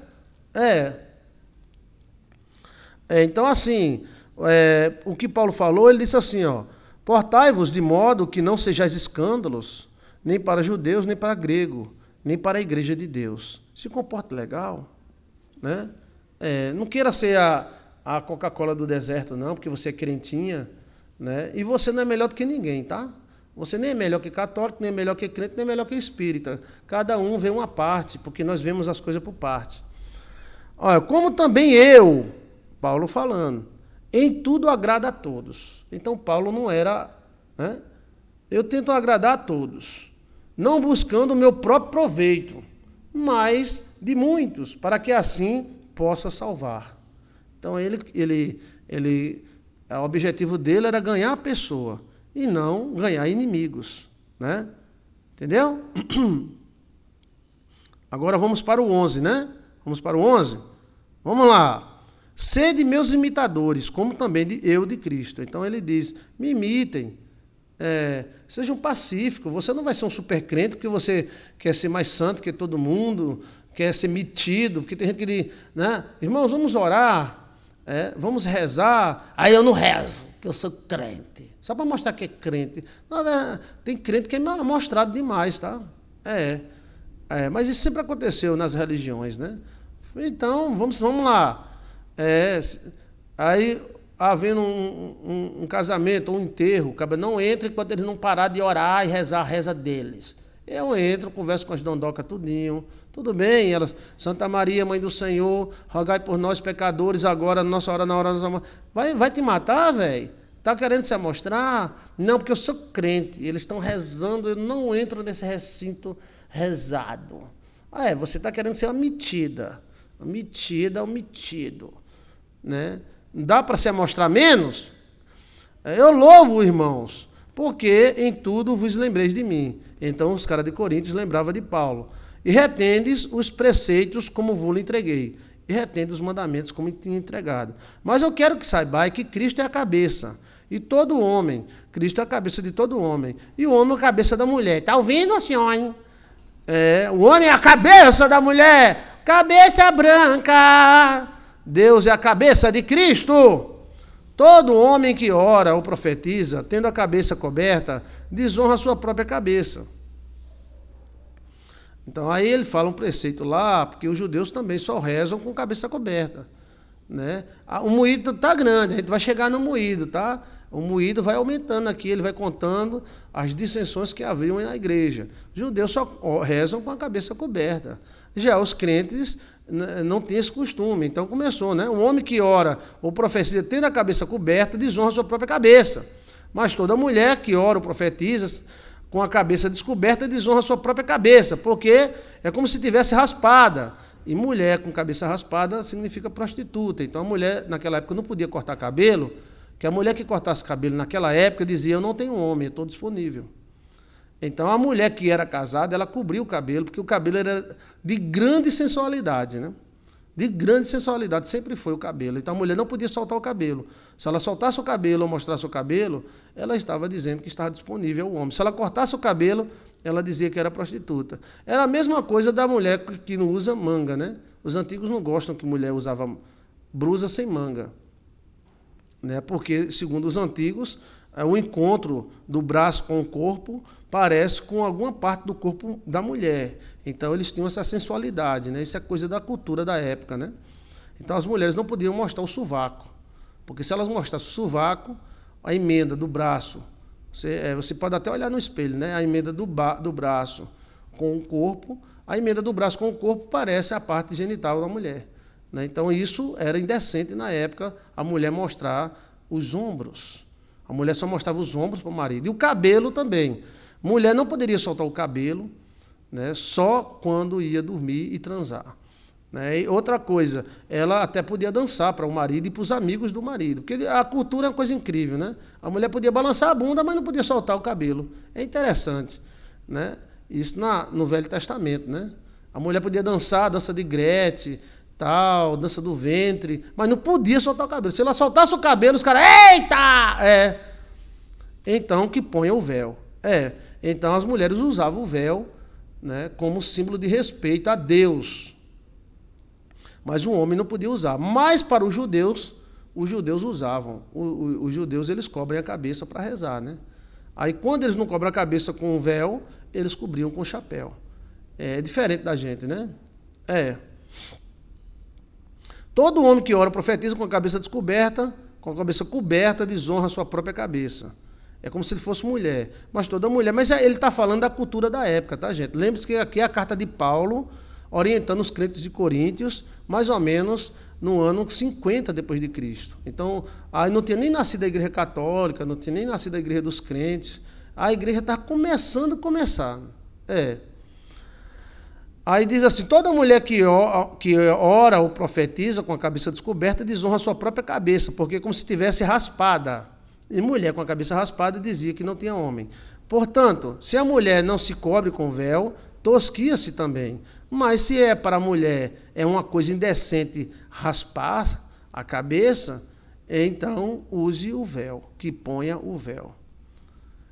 Então, assim, o que Paulo falou, ele disse assim, portai-vos de modo que não sejais escândalos, nem para judeus, nem para grego, nem para a igreja de Deus. Se comporte legal, né? Não queira ser a Coca-Cola do deserto, não, porque você é crentinha, né? E você não é melhor do que ninguém, tá? Você nem é melhor que católico, nem é melhor que crente, nem é melhor que espírita. Cada um vê uma parte, porque nós vemos as coisas por parte. Olha, como também eu, Paulo falando, em tudo agrada a todos. Então Paulo não era, né? Eu tento agradar a todos, não buscando o meu próprio proveito, mas de muitos, para que assim possa salvar. Então o objetivo dele era ganhar a pessoa e não ganhar inimigos, né? Entendeu? Agora vamos para o 11, né? Vamos para o 11? Vamos lá. Sede meus imitadores, como também eu de Cristo. Então ele diz, me imitem, sejam pacíficos. Você não vai ser um super crente porque você quer ser mais santo que todo mundo, quer ser metido, porque tem gente que diz, né? Irmãos, vamos orar, vamos rezar. Aí eu não rezo, que eu sou crente. Só para mostrar que é crente. Não, tem crente que é mostrado demais, tá? Mas isso sempre aconteceu nas religiões, né? Então, vamos lá. Aí, havendo um casamento, um enterro, o cara não entra enquanto eles não parar de orar e rezar a reza deles. Eu entro, converso com as dondocas tudinho. Tudo bem, Santa Maria, Mãe do Senhor, rogai por nós pecadores agora, na nossa hora, na hora da nossa morte. Vai te matar, velho? Está querendo se amostrar? Não, porque eu sou crente. Eles estão rezando, eu não entro nesse recinto rezado. Ah, você está querendo ser uma metida. Uma metida, um metido. Né? Dá para se amostrar menos? Eu louvo, irmãos, porque em tudo vos lembreis de mim. Então os caras de Coríntios lembravam de Paulo. E retendes os preceitos como vos entreguei. E retende os mandamentos como tinha entregado. Mas eu quero que saibais que Cristo é a cabeça. E todo homem, Cristo é a cabeça de todo homem. E o homem é a cabeça da mulher. Está ouvindo, senhor? O homem é a cabeça da mulher. Cabeça branca. Deus é a cabeça de Cristo. Todo homem que ora ou profetiza, tendo a cabeça coberta, desonra a sua própria cabeça. Então aí ele fala um preceito lá, porque os judeus também só rezam com cabeça coberta. Né? O moído está grande, a gente vai chegar no moído, tá? O moído vai aumentando aqui, ele vai contando as dissensões que haviam na igreja. Os judeus só rezam com a cabeça coberta. Já os crentes não têm esse costume. Então começou, né? Um homem que ora ou profetiza tendo a cabeça coberta, desonra a sua própria cabeça. Mas toda mulher que ora ou profetiza com a cabeça descoberta, desonra a sua própria cabeça, porque é como se tivesse raspada. E mulher com cabeça raspada significa prostituta. Então a mulher, naquela época, não podia cortar cabelo, que a mulher que cortasse cabelo naquela época dizia, eu não tenho homem, eu estou disponível. Então a mulher que era casada, ela cobria o cabelo, porque o cabelo era de grande sensualidade, né? De grande sensualidade, sempre foi o cabelo. Então a mulher não podia soltar o cabelo. Se ela soltasse o cabelo ou mostrasse o cabelo, ela estava dizendo que estava disponível ao homem. Se ela cortasse o cabelo, ela dizia que era prostituta. Era a mesma coisa da mulher que não usa manga, né? Os antigos não gostam que mulher usava blusa sem manga, né? Porque, segundo os antigos, o encontro do braço com o corpo parece com alguma parte do corpo da mulher. Então, eles tinham essa sensualidade, né? Isso é coisa da cultura da época, né? Então, as mulheres não podiam mostrar o sovaco, porque se elas mostrassem o sovaco, a emenda do braço, você pode até olhar no espelho, né? A emenda do braço com o corpo, a emenda do braço com o corpo parece a parte genital da mulher, né? Então, isso era indecente na época, a mulher mostrar os ombros. A mulher só mostrava os ombros para o marido. E o cabelo também. Mulher não poderia soltar o cabelo, né, só quando ia dormir e transar. Né? E outra coisa, ela até podia dançar para o marido e para os amigos do marido. Porque a cultura é uma coisa incrível, né? A mulher podia balançar a bunda, mas não podia soltar o cabelo. É interessante. Né? Isso no Velho Testamento. Né? A mulher podia dançar, dança de Gretchen, tal, dança do ventre, mas não podia soltar o cabelo. Se ela soltasse o cabelo, os caras, eita! Então que ponha o véu. Então as mulheres usavam o véu, né, como símbolo de respeito a Deus. Mas o homem não podia usar. Mas para os judeus usavam. Os judeus, eles cobrem a cabeça para rezar, né? Aí quando eles não cobram a cabeça com o véu, eles cobriam com o chapéu. É diferente da gente, né? Todo homem que ora profetiza com a cabeça descoberta, com a cabeça coberta, desonra a sua própria cabeça. É como se ele fosse mulher. Mas toda mulher. Mas ele está falando da cultura da época, tá, gente? Lembre-se que aqui é a carta de Paulo, orientando os crentes de Coríntios, mais ou menos no ano 50 depois de Cristo. Então, aí não tinha nem nascido a igreja católica, não tinha nem nascido a igreja dos crentes. A igreja está começando a começar. Aí diz assim, toda mulher que ora ou profetiza com a cabeça descoberta desonra a sua própria cabeça, porque é como se estivesse raspada. E mulher com a cabeça raspada dizia que não tinha homem. Portanto, se a mulher não se cobre com véu, tosquia-se também. Mas se é para a mulher uma coisa indecente raspar a cabeça, então use o véu, que ponha o véu.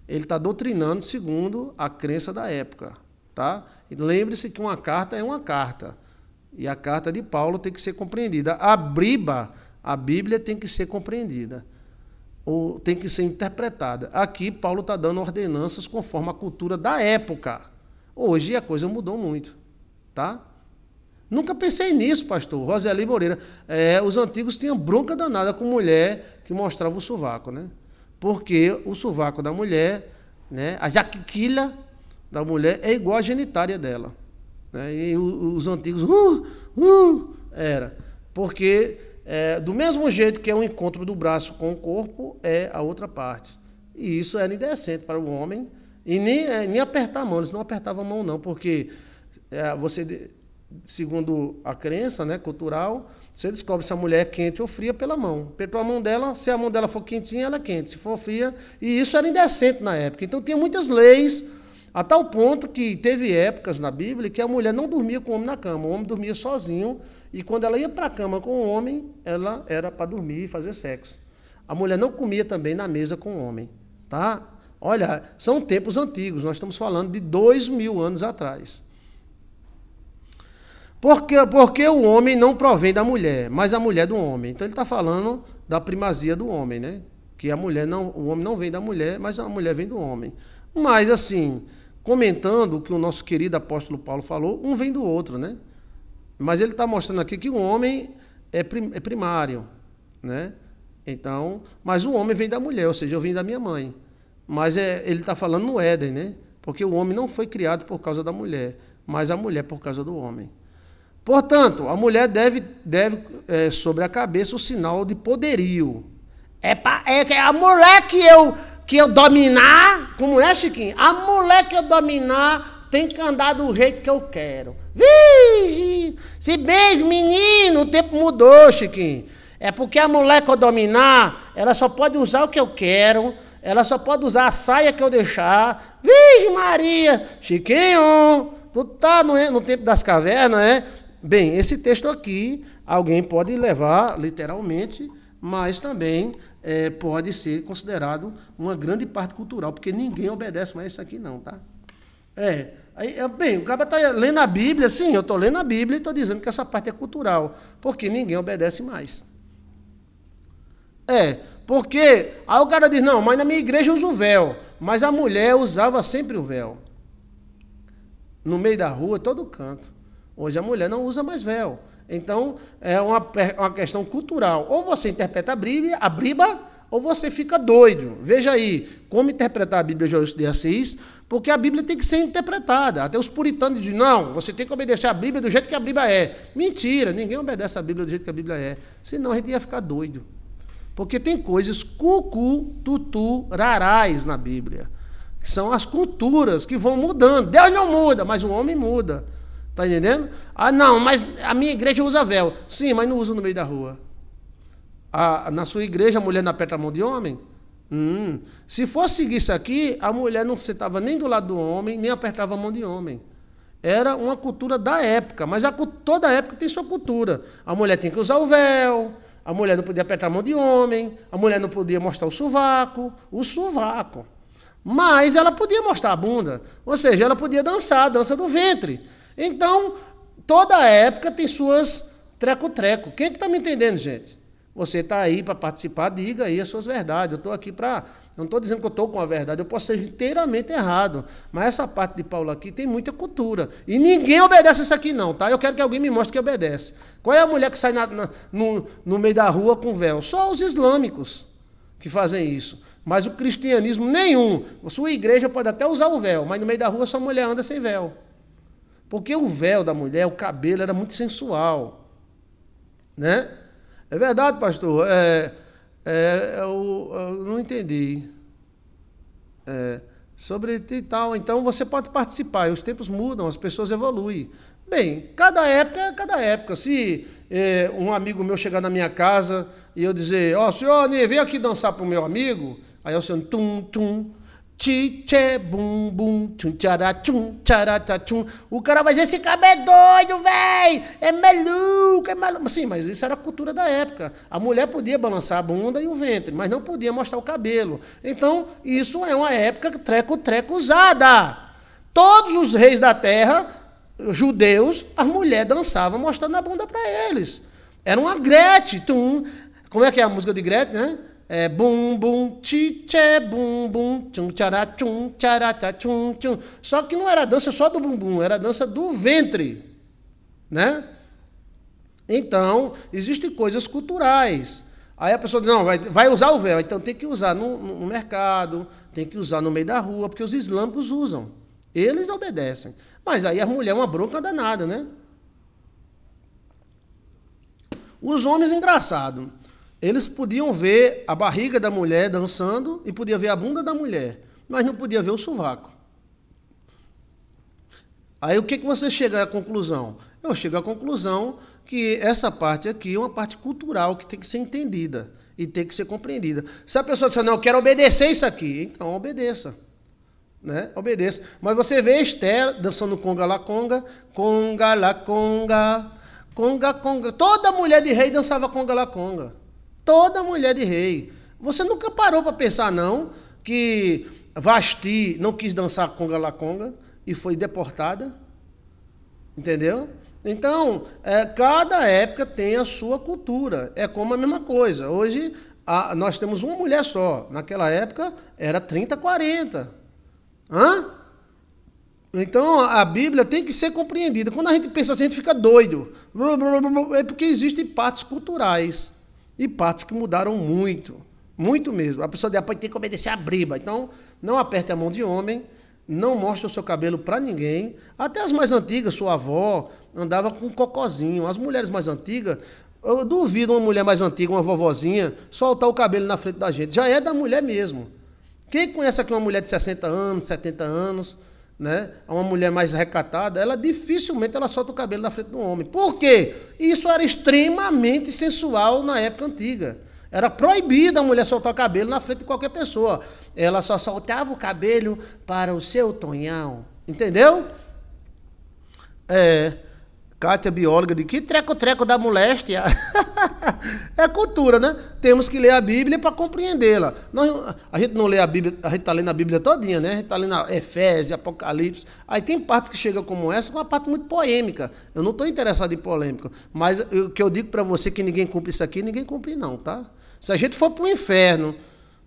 Ele está doutrinando segundo a crença da época. Tá? E lembre-se que uma carta é uma carta. E a carta de Paulo tem que ser compreendida. A Bíblia tem que ser compreendida. Ou tem que ser interpretada. Aqui Paulo está dando ordenanças conforme a cultura da época. Hoje a coisa mudou muito. Tá? Nunca pensei nisso, pastor. Roseli Moreira. Os antigos tinham bronca danada com mulher que mostrava o sovaco, né? Porque o sovaco da mulher, né, a jaquilha da mulher é igual à genitária dela. Né? E os antigos, era. Porque, do mesmo jeito que é um encontro do braço com o corpo, é a outra parte. E isso era indecente para o homem. E nem apertar a mão, eles não apertavam a mão não, porque segundo a crença, né, cultural, você descobre se a mulher é quente ou fria pela mão. Apertou a mão dela, se a mão dela for quentinha, ela é quente. Se for fria, e isso era indecente na época. Então tinha muitas leis, a tal ponto que teve épocas na Bíblia que a mulher não dormia com o homem na cama, o homem dormia sozinho, e quando ela ia para a cama com o homem, ela era para dormir e fazer sexo. A mulher não comia também na mesa com o homem, tá? Olha, são tempos antigos, nós estamos falando de 2000 anos atrás. Porque o homem não provém da mulher, mas a mulher do homem. Então ele está falando da primazia do homem, né? Que a mulher não, o homem não vem da mulher, mas a mulher vem do homem. Mas assim, comentando o que o nosso querido apóstolo Paulo falou, um vem do outro, né? Mas ele está mostrando aqui que o homem é primário, né? Então, mas o homem vem da mulher, ou seja, eu vim da minha mãe. Mas ele está falando no Éden, né? Porque o homem não foi criado por causa da mulher, mas a mulher por causa do homem. Portanto, a mulher deve sobre a cabeça o sinal de poderio. É a mulher que eu dominar, como é, Chiquinho? A mulher que eu dominar tem que andar do jeito que eu quero. Vigi! Se bem, menino, o tempo mudou, Chiquinho. É porque a mulher que eu dominar, ela só pode usar o que eu quero, ela só pode usar a saia que eu deixar. Virgem Maria! Chiquinho, tu tá no tempo das cavernas, né? Bem, esse texto aqui, alguém pode levar literalmente, mas também pode ser considerado uma grande parte cultural, porque ninguém obedece mais isso aqui não, tá? Bem, o cara está lendo a Bíblia, sim, eu estou lendo a Bíblia e estou dizendo que essa parte é cultural, porque ninguém obedece mais. Porque aí o cara diz, não, mas na minha igreja eu uso o véu, mas a mulher usava sempre o véu. No meio da rua, todo canto. Hoje a mulher não usa mais véu. Então, é uma questão cultural. Ou você interpreta a Bíblia, ou você fica doido. Veja aí, como interpretar a Bíblia de João de Assis, porque a Bíblia tem que ser interpretada. Até os puritanos dizem, não, você tem que obedecer a Bíblia do jeito que a Bíblia é. Mentira, ninguém obedece a Bíblia do jeito que a Bíblia é. Senão a gente ia ficar doido. Porque tem coisas culturarais na Bíblia, que são as culturas que vão mudando. Deus não muda, mas o homem muda. Está entendendo? Ah, não, mas a minha igreja usa véu. Sim, mas não usa no meio da rua. Na sua igreja, a mulher não aperta a mão de homem? Se fosse seguir isso aqui, a mulher não sentava nem do lado do homem, nem apertava a mão de homem. Era uma cultura da época, mas toda época tem sua cultura. A mulher tem que usar o véu, a mulher não podia apertar a mão de homem, a mulher não podia mostrar o sovaco. Mas ela podia mostrar a bunda, ou seja, ela podia dançar a dança do ventre. Então, toda época tem suas treco-treco. Quem é que está me entendendo, gente? Você está aí para participar, diga aí as suas verdades. Eu estou aqui para... Não estou dizendo que eu estou com a verdade, eu posso ser inteiramente errado. Mas essa parte de Paulo aqui tem muita cultura. E ninguém obedece isso aqui não, tá? Eu quero que alguém me mostre que obedece. Qual é a mulher que sai no meio da rua com véu? Só os islâmicos que fazem isso. Mas o cristianismo nenhum. A sua igreja pode até usar o véu, mas no meio da rua sua mulher anda sem véu. Porque o véu da mulher, o cabelo, era muito sensual. Né? É verdade, pastor? Eu não entendi. Sobre e tal. Então, você pode participar. Os tempos mudam, as pessoas evoluem. Bem, cada época é cada época. Se um amigo meu chegar na minha casa e eu dizer, senhor, vem aqui dançar para o meu amigo. Aí o senhor, tum, tchê, bum, bum, tchum, tchum. O cara vai dizer, esse cara é doido, velho, é maluco. Sim, mas isso era a cultura da época. A mulher podia balançar a bunda e o ventre, mas não podia mostrar o cabelo. Então, isso é uma época treco usada. Todos os reis da terra, judeus, as mulheres dançavam mostrando a bunda para eles. Era uma Gretchen, tum. Como é que é a música de Gretchen, né? Bum, bum, tchê, bum, bum, tchum, tchará, tchum. Só que não era dança só do bumbum, era dança do ventre, né? Então, existem coisas culturais. Aí a pessoa diz, não, vai usar o véu, então tem que usar no mercado, tem que usar no meio da rua, porque os islâmicos usam. Eles obedecem. Mas aí a mulher é uma bronca danada, né? Os homens, engraçado, eles podiam ver a barriga da mulher dançando e podiam ver a bunda da mulher, mas não podia ver o sovaco. Aí o que você chega à conclusão? Eu chego à conclusão que essa parte aqui é uma parte cultural que tem que ser entendida e tem que ser compreendida. Se a pessoa disser, não, eu quero obedecer isso aqui, então obedeça. Né? Obedeça. Mas você vê Esther dançando conga la conga, conga la conga, conga conga. Toda mulher de rei dançava conga la conga. Toda mulher de rei. Você nunca parou para pensar, não, que Vasti não quis dançar conga la conga e foi deportada? Entendeu? Então, cada época tem a sua cultura. É como a mesma coisa. Hoje, nós temos uma mulher só. Naquela época, era 30, 40. Hã? Então, a Bíblia tem que ser compreendida. Quando a gente pensa assim, a gente fica doido. É porque existem partes culturais. E partes que mudaram muito. Muito mesmo. A pessoa depois tem que obedecer a briba. Então, não aperte a mão de homem. Não mostre o seu cabelo para ninguém. Até as mais antigas, sua avó, andava com um cocozinho. As mulheres mais antigas, eu duvido uma mulher mais antiga, uma vovozinha, soltar o cabelo na frente da gente. Já é da mulher mesmo. Quem conhece aqui uma mulher de 60 anos, 70 anos, né? Uma mulher mais recatada, ela dificilmente ela solta o cabelo na frente do homem. Por quê? Isso era extremamente sensual na época antiga. Era proibido a mulher soltar o cabelo na frente de qualquer pessoa. Ela só soltava o cabelo para o seu tonhão. Entendeu? Kátia, bióloga, de que treco-treco da moléstia. É cultura, né? Temos que ler a Bíblia para compreendê-la. A gente não lê a Bíblia, a gente está lendo a Bíblia todinha, né? A gente está lendo Efésios, Apocalipse. Aí tem partes que chegam como essa, com uma parte muito polêmica. Eu não estou interessado em polêmica. Mas o que eu digo para você que ninguém cumpre isso aqui, ninguém cumpre não, tá? Se a gente for para o inferno,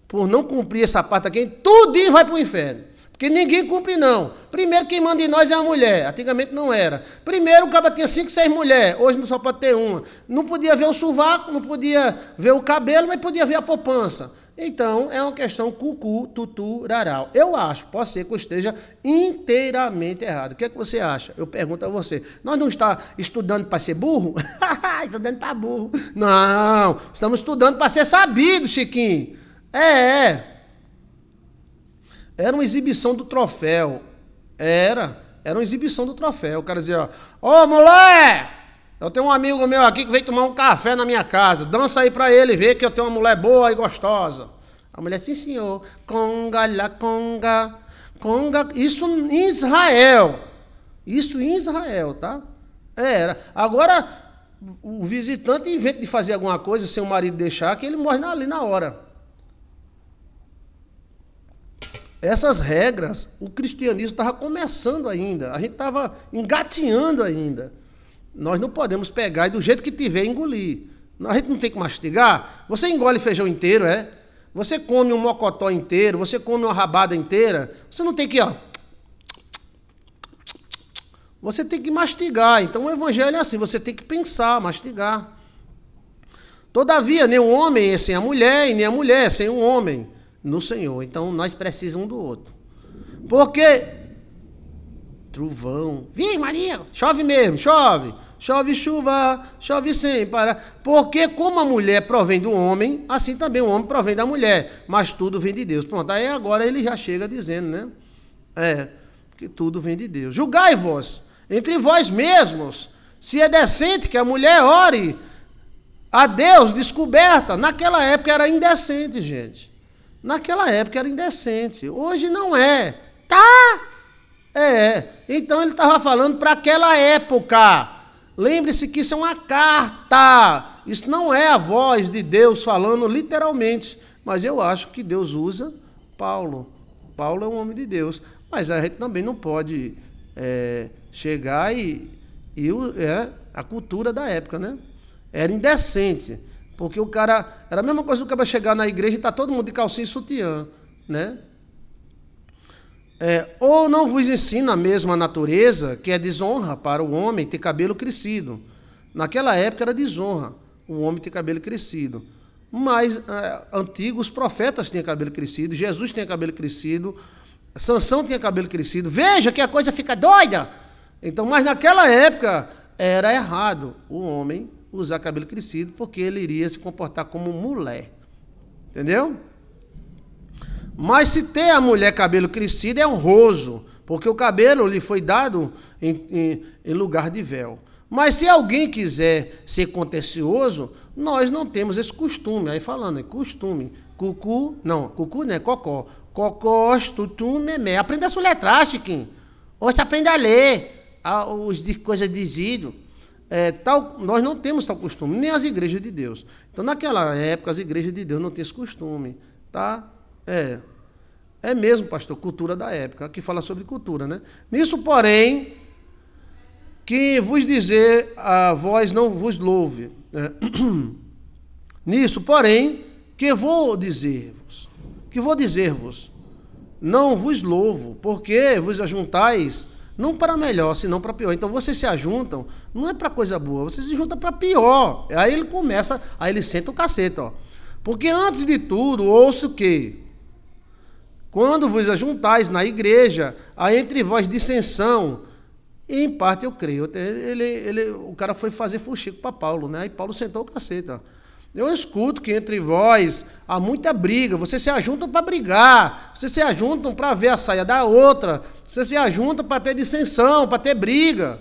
por não cumprir essa parte aqui, tudinho vai para o inferno. Porque ninguém cumpre, não. Primeiro, quem manda em nós é a mulher. Antigamente não era. Primeiro, o cara tinha 5, 6 mulheres. Hoje só pode ter uma. Não podia ver o sovaco, não podia ver o cabelo, mas podia ver a poupança. Então, é uma questão cucu, tutu, raral. Eu acho, pode ser que eu esteja inteiramente errado. O que é que você acha? Eu pergunto a você. Nós não estamos estudando para ser burro? Estudando para burro. Não, estamos estudando para ser sabido, Chiquinho. Era uma exibição do troféu. Era uma exibição do troféu. O cara dizia, ô mulher, eu tenho um amigo meu aqui que veio tomar um café na minha casa. Dança aí pra ele ver que eu tenho uma mulher boa e gostosa. A mulher, sim senhor. Conga, la conga, conga. Isso em Israel. Isso em Israel, tá? Era. Agora, o visitante inventa de fazer alguma coisa sem o marido deixar, que ele morre ali na hora. Essas regras, o cristianismo estava começando ainda, a gente estava engatinhando ainda. Nós não podemos pegar e do jeito que tiver engolir. A gente não tem que mastigar. Você engole feijão inteiro, Você come um mocotó inteiro, você come uma rabada inteira. Você não tem que, Você tem que mastigar. Então o evangelho é assim, você tem que pensar, mastigar. Todavia, nem o homem é sem a mulher, e nem a mulher é sem o homem no Senhor. Então, nós precisamos um do outro. Porque trovão. Vem, Maria, chove mesmo, chove. Chove chuva, chove sem parar. Porque como a mulher provém do homem, assim também o homem provém da mulher. Mas tudo vem de Deus. Pronto, aí agora ele já chega dizendo, né? Que tudo vem de Deus. Julgai-vos entre vós mesmos, se é decente que a mulher ore a Deus descoberta. Naquela época era indecente, gente. Naquela época era indecente. Hoje não é. Tá? Então ele estava falando para aquela época. Lembre-se que isso é uma carta. Isso não é a voz de Deus falando literalmente. Mas eu acho que Deus usa Paulo. Paulo é um homem de Deus. Mas a gente também não pode chegar a cultura da época, né? Era indecente. Porque o cara... Era a mesma coisa do cara chegar na igreja e tá todo mundo de calcinha e sutiã, né? Ou não vos ensina a mesma natureza, que é desonra para o homem ter cabelo crescido. Naquela época era desonra o homem ter cabelo crescido. Mas antigos profetas tinham cabelo crescido, Jesus tinha cabelo crescido, Sansão tinha cabelo crescido. Veja que a coisa fica doida! Então, mas naquela época era errado o homem usar cabelo crescido, porque ele iria se comportar como mulher. Entendeu? Mas se ter a mulher cabelo crescido é honroso, porque o cabelo lhe foi dado em lugar de véu. Mas se alguém quiser ser contencioso, nós não temos esse costume. Aí falando, é costume. Cucu não é cocó. Cocós, tutum, memé. Aprenda a soletrar, Chiquinho. Hoje aprende a ler os de coisas dizido. Nós não temos tal costume, nem as igrejas de Deus. Então, naquela época, as igrejas de Deus não tinham esse costume. Tá? É mesmo, pastor, cultura da época. Aqui fala sobre cultura, né? Nisso, porém, que vos dizer a vós não vos louve. Nisso, porém, que vou dizer-vos, não vos louvo, porque vos ajuntais não para melhor, senão para pior. Então vocês se ajuntam, não é para coisa boa, vocês se juntam para pior. Aí ele senta o cacete, ó. Porque antes de tudo, ouço que quando vos ajuntais na igreja, há entre vós dissensão. E em parte eu creio. O cara foi fazer fuxico para Paulo, né? Aí Paulo sentou o cacete, ó. Eu escuto que entre vós há muita briga, vocês se ajuntam para brigar, vocês se ajuntam para ver a saia da outra, vocês se ajuntam para ter dissensão, para ter briga.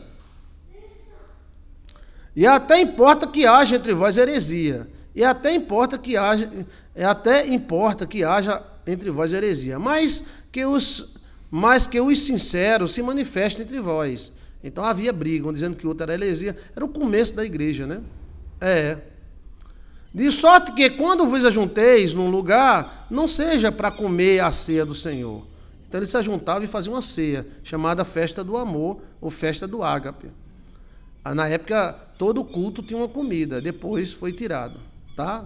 E até importa que haja entre vós heresia. E até importa que haja entre vós heresia. Mas que os sinceros se manifestem entre vós. Então havia briga, um dizendo que o outro era heresia. Era o começo da igreja, né? De sorte que quando vos ajunteis num lugar, não seja para comer a ceia do Senhor. Então eles se ajuntavam e faziam uma ceia, chamada festa do amor, ou festa do ágape. Na época, todo culto tinha uma comida, depois foi tirado. Tá?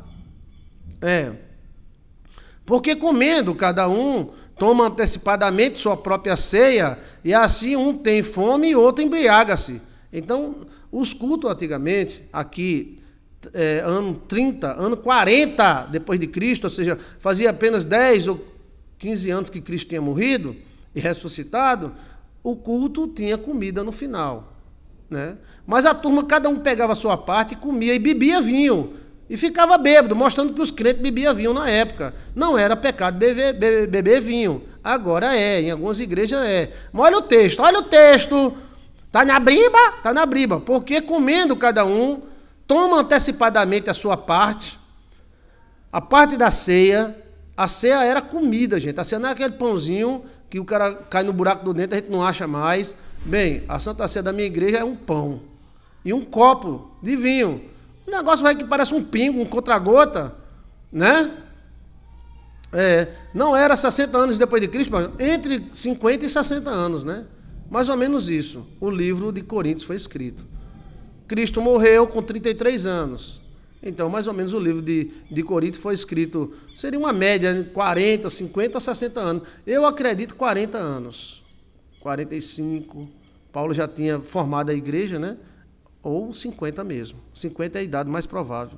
Porque comendo, cada um toma antecipadamente sua própria ceia, e assim um tem fome e outro embriaga-se. Então, os cultos antigamente, aqui, ano 30, ano 40 depois de Cristo, ou seja, fazia apenas 10 ou 15 anos que Cristo tinha morrido e ressuscitado, o culto tinha comida no final, né? Mas a turma, cada um pegava a sua parte e comia e bebia vinho, e ficava bêbado, mostrando que os crentes bebiam vinho na época. Não era pecado beber vinho, agora em algumas igrejas Mas olha o texto, está na briba, porque comendo cada um, toma antecipadamente a sua parte, a parte da ceia. A ceia era comida, gente. A ceia não é aquele pãozinho que o cara cai no buraco do dente, a gente não acha mais. Bem, a Santa Ceia da minha igreja é um pão e um copo de vinho. O negócio vai que parece um pingo, um contra-gota, né? Não era 60 anos depois de Cristo, mas entre 50 e 60 anos, né? Mais ou menos isso. O livro de Coríntios foi escrito. Cristo morreu com 33 anos. Então, mais ou menos, o livro de Coríntios foi escrito, seria uma média de 40, 50 a 60 anos. Eu acredito 40 anos. 45. Paulo já tinha formado a igreja, né? Ou 50 mesmo. 50 é a idade mais provável.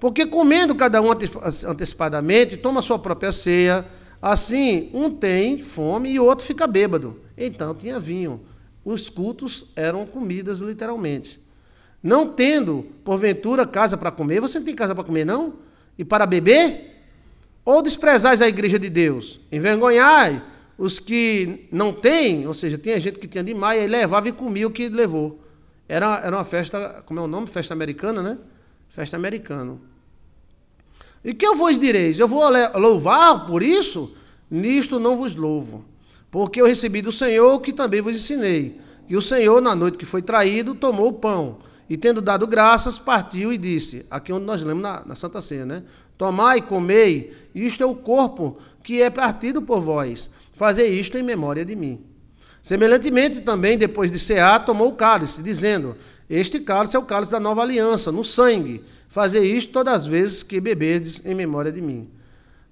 Porque comendo cada um antecipadamente, toma a sua própria ceia, assim, um tem fome e o outro fica bêbado. Então, tinha vinho. Os cultos eram comidas, literalmente. Não tendo, porventura, casa para comer, você não tem casa para comer, não? E para beber? Ou desprezais a igreja de Deus? Envergonhai os que não têm, ou seja, tinha gente que tinha demais, e levava e comia o que levou. Era uma festa, como é o nome? Festa americana, né? Festa americana. E que eu vos direis? Eu vou louvar por isso? Nisto não vos louvo. Porque eu recebi do Senhor o que também vos ensinei. Que o Senhor, na noite que foi traído, tomou o pão. E tendo dado graças, partiu e disse, aqui onde nós lemos na Santa Ceia, né? Tomai e comei, isto é o corpo que é partido por vós. Fazei isto em memória de mim. Semelhantemente também, depois de cear, tomou o cálice, dizendo, este cálice é o cálice da nova aliança, no sangue. Fazei isto todas as vezes que beberdes em memória de mim.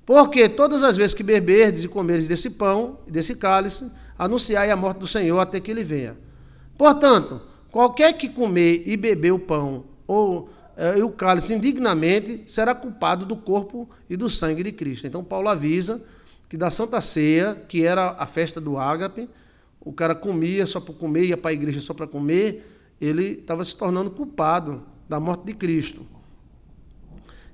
Porque todas as vezes que beberdes e comerdes desse pão e desse cálice, anunciai a morte do Senhor até que ele venha. Portanto, qualquer que comer e beber o pão ou o cálice indignamente será culpado do corpo e do sangue de Cristo. Então Paulo avisa que da Santa Ceia, que era a festa do ágape, o cara comia só para comer, ia para a igreja só para comer, ele estava se tornando culpado da morte de Cristo.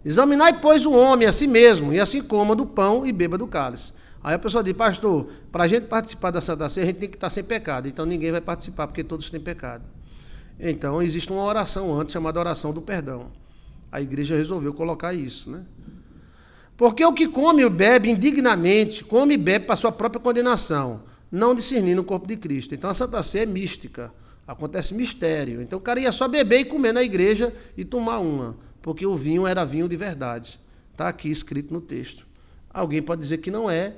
Examinai, pois, o homem a si mesmo, e assim coma do pão e beba do cálice. Aí a pessoa diz, pastor, para a gente participar da Santa Ceia, a gente tem que estar sem pecado. Então ninguém vai participar, porque todos têm pecado. Então existe uma oração antes, chamada oração do perdão. A igreja resolveu colocar isso, né? Porque o que come e bebe indignamente, come e bebe para sua própria condenação, não discernindo o corpo de Cristo. Então a Santa Ceia é mística, acontece mistério. Então o cara ia só beber e comer na igreja e tomar uma, porque o vinho era vinho de verdade. Está aqui escrito no texto. Alguém pode dizer que não é,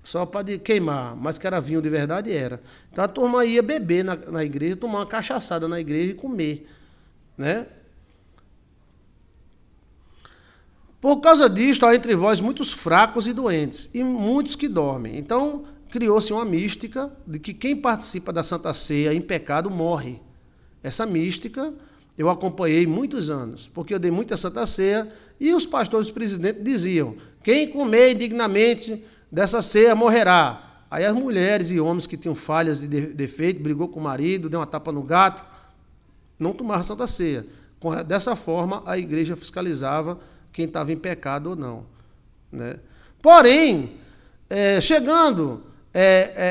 só para queimar, mas que era vinho de verdade, era. Então a turma ia beber na igreja, tomar uma cachaçada na igreja e comer, né? Por causa disto, há entre vós muitos fracos e doentes, e muitos que dormem. Então, criou-se uma mística de que quem participa da Santa Ceia em pecado morre. Essa mística eu acompanhei muitos anos, porque eu dei muita Santa Ceia, e os pastores e presidentes diziam, quem comer indignamente dessa ceia morrerá. Aí as mulheres e homens que tinham falhas e defeitos, brigou com o marido, deu uma tapa no gato, não tomaram Santa Ceia. Dessa forma, a igreja fiscalizava quem estava em pecado ou não, né? Porém, chegando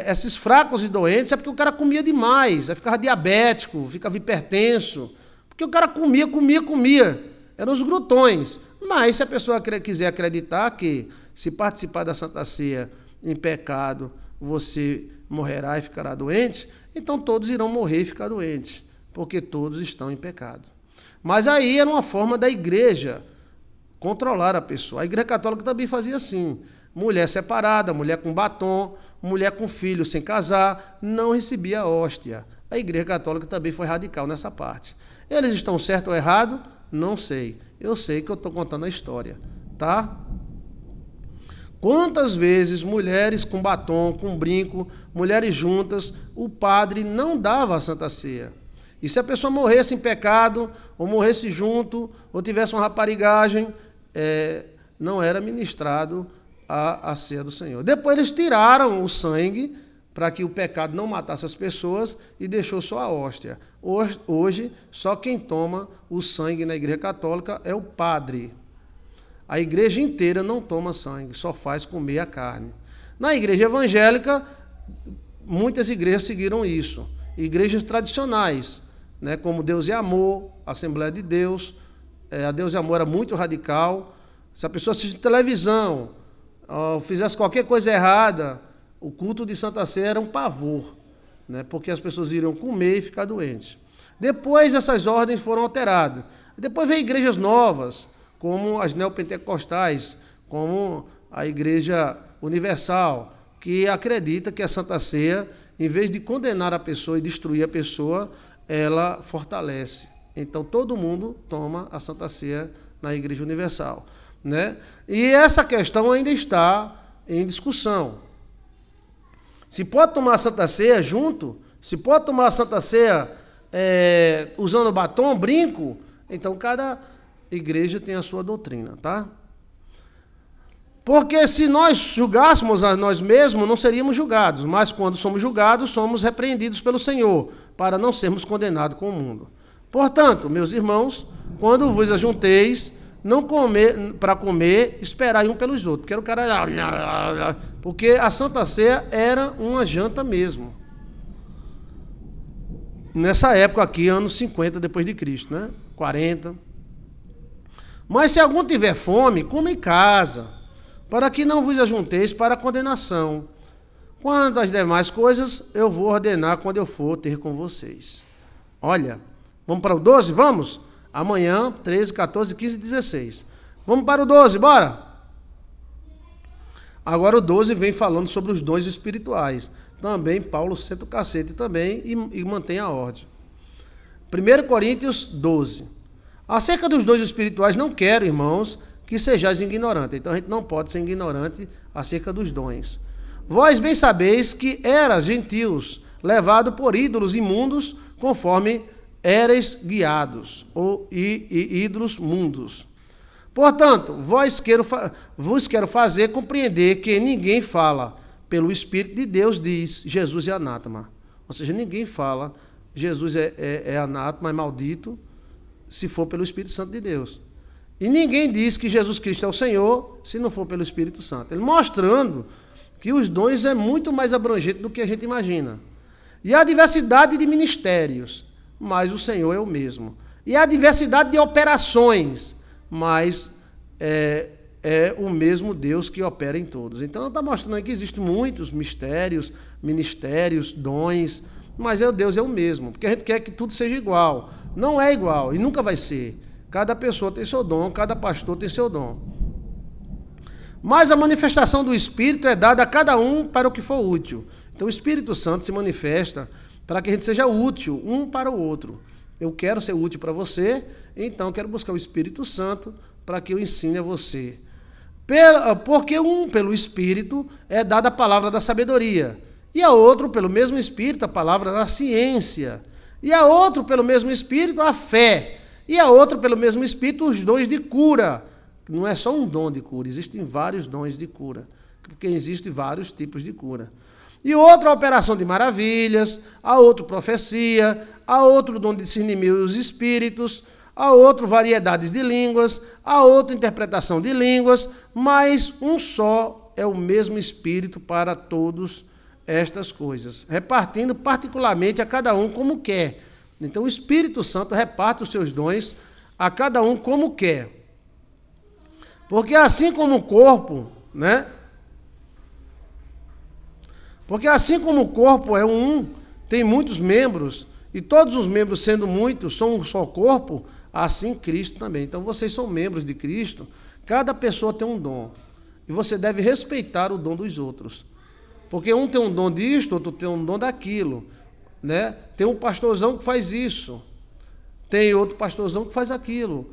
esses fracos e doentes, é porque o cara comia demais, aí ficava diabético, ficava hipertenso, porque o cara comia. Eram os glutões. Mas se a pessoa quiser acreditar que se participar da Santa Ceia em pecado, você morrerá e ficará doente, então todos irão morrer e ficar doentes, porque todos estão em pecado. Mas aí era uma forma da igreja controlar a pessoa. A Igreja Católica também fazia assim. Mulher separada, mulher com batom, mulher com filho sem casar, não recebia a hóstia. A Igreja Católica também foi radical nessa parte. Eles estão certo ou errado? Não sei. Eu sei que eu estou contando a história, tá? Quantas vezes mulheres com batom, com brinco, mulheres juntas, o padre não dava a Santa Ceia. E se a pessoa morresse em pecado, ou morresse junto, ou tivesse uma raparigagem, não era ministrado a ceia do Senhor. Depois eles tiraram o sangue para que o pecado não matasse as pessoas e deixou só a hóstia. Hoje, só quem toma o sangue na Igreja Católica é o padre. A igreja inteira não toma sangue, só faz comer a carne. Na igreja evangélica, muitas igrejas seguiram isso. Igrejas tradicionais, né, como Deus e Amor, Assembleia de Deus. A Deus e Amor era muito radical. Se a pessoa assiste televisão, fizesse qualquer coisa errada, o culto de Santa Ceia era um pavor, né, porque as pessoas iriam comer e ficar doentes. Depois essas ordens foram alteradas. Depois veio igrejas novas, como as neopentecostais, como a Igreja Universal, que acredita que a Santa Ceia, em vez de condenar a pessoa e destruir a pessoa, ela fortalece. Então todo mundo toma a Santa Ceia na Igreja Universal, né? E essa questão ainda está em discussão. Se pode tomar a Santa Ceia junto, se pode tomar a Santa Ceia usando batom, brinco, então cada igreja tem a sua doutrina, tá? Porque se nós julgássemos a nós mesmos, não seríamos julgados, mas quando somos julgados, somos repreendidos pelo Senhor, para não sermos condenados com o mundo. Portanto, meus irmãos, quando vos ajunteis, não comer para comer, esperai um pelos outros, porque era o cara, porque a Santa Ceia era uma janta mesmo. Nessa época aqui, anos 50 depois de Cristo, né? 40. Mas se algum tiver fome, coma em casa, para que não vos ajunteis para a condenação. Quanto às demais coisas, eu vou ordenar quando eu for ter com vocês. Olha, vamos para o 12? Vamos? Amanhã, 13, 14, 15 e 16. Vamos para o 12, bora? Agora o 12 vem falando sobre os dons espirituais. Também Paulo senta o cacete também e mantém a ordem. 1 Coríntios 12. Acerca dos dons espirituais, não quero, irmãos, que sejais ignorantes. Então a gente não pode ser ignorante acerca dos dons. Vós bem sabeis que eras gentios, levado por ídolos imundos, conforme éreis guiados, e ídolos mundos. Portanto, vos quero fazer compreender que ninguém fala pelo Espírito de Deus, diz Jesus é anátema. Ou seja, ninguém fala Jesus é anátema, é maldito, se for pelo Espírito Santo de Deus. E ninguém diz que Jesus Cristo é o Senhor, se não for pelo Espírito Santo. Ele mostrando que os dons é muito mais abrangente do que a gente imagina. E a diversidade de ministérios, mas o Senhor é o mesmo. E a diversidade de operações, mas é o mesmo Deus que opera em todos. Então, está mostrando aí que existem muitos mistérios, ministérios, dons, mas Deus é o mesmo, porque a gente quer que tudo seja igual. Não é igual e nunca vai ser. Cada pessoa tem seu dom, cada pastor tem seu dom. Mas a manifestação do Espírito é dada a cada um para o que for útil. Então o Espírito Santo se manifesta para que a gente seja útil um para o outro. Eu quero ser útil para você, então eu quero buscar o Espírito Santo para que eu ensine a você. Porque pelo Espírito, é dada a palavra da sabedoria. E a outro, pelo mesmo Espírito, a palavra da ciência. E a outro, pelo mesmo Espírito, a fé. E a outro, pelo mesmo Espírito, os dons de cura. Não é só um dom de cura, existem vários dons de cura, porque existem vários tipos de cura. E outro, a operação de maravilhas, a outro, profecia, a outro, dom de discernimento dos espíritos, a outro, variedades de línguas, a outro, interpretação de línguas, mas um só é o mesmo Espírito para todas estas coisas, repartindo particularmente a cada um como quer. Então o Espírito Santo reparte os seus dons a cada um como quer. Porque assim como o corpo, né? Porque assim como o corpo é um, tem muitos membros, e todos os membros sendo muitos, são um só corpo, assim Cristo também. Então vocês são membros de Cristo, cada pessoa tem um dom. E você deve respeitar o dom dos outros. Porque um tem um dom disto, outro tem um dom daquilo. Né? Tem um pastorzão que faz isso, tem outro pastorzão que faz aquilo.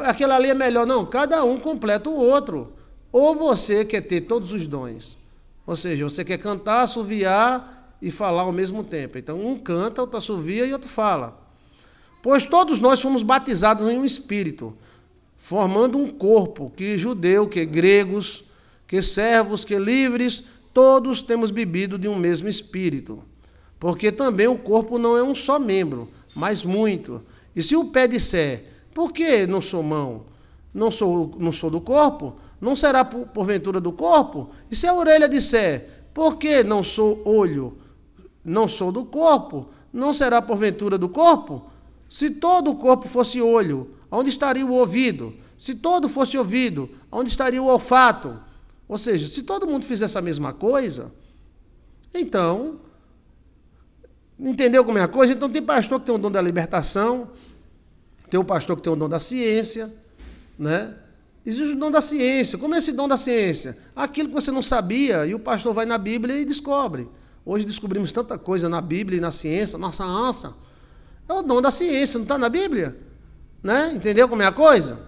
Aquele ali é melhor. Não, cada um completa o outro. Ou você quer ter todos os dons, ou seja, você quer cantar, assoviar e falar ao mesmo tempo. Então um canta, outro assovia e outro fala. Pois todos nós fomos batizados em um espírito, formando um corpo, que judeu, que gregos, que servos, que livres, todos temos bebido de um mesmo espírito. Porque também o corpo não é um só membro, mas muito. E se o pé disser, por que não sou mão? Não sou do corpo? Não será porventura do corpo? E se a orelha disser, por que não sou olho? Não sou do corpo? Não será porventura do corpo? Se todo o corpo fosse olho, onde estaria o ouvido? Se todo fosse ouvido, onde estaria o olfato? Ou seja, se todo mundo fizesse a mesma coisa, então, entendeu como é a coisa? Então tem pastor que tem o dom da libertação, tem o pastor que tem o dom da ciência, né? Existe o dom da ciência. Como é esse dom da ciência? Aquilo que você não sabia, e o pastor vai na Bíblia e descobre. Hoje descobrimos tanta coisa na Bíblia e na ciência, nossa ânsia. É o dom da ciência, não está na Bíblia? Né? Entendeu como é a coisa?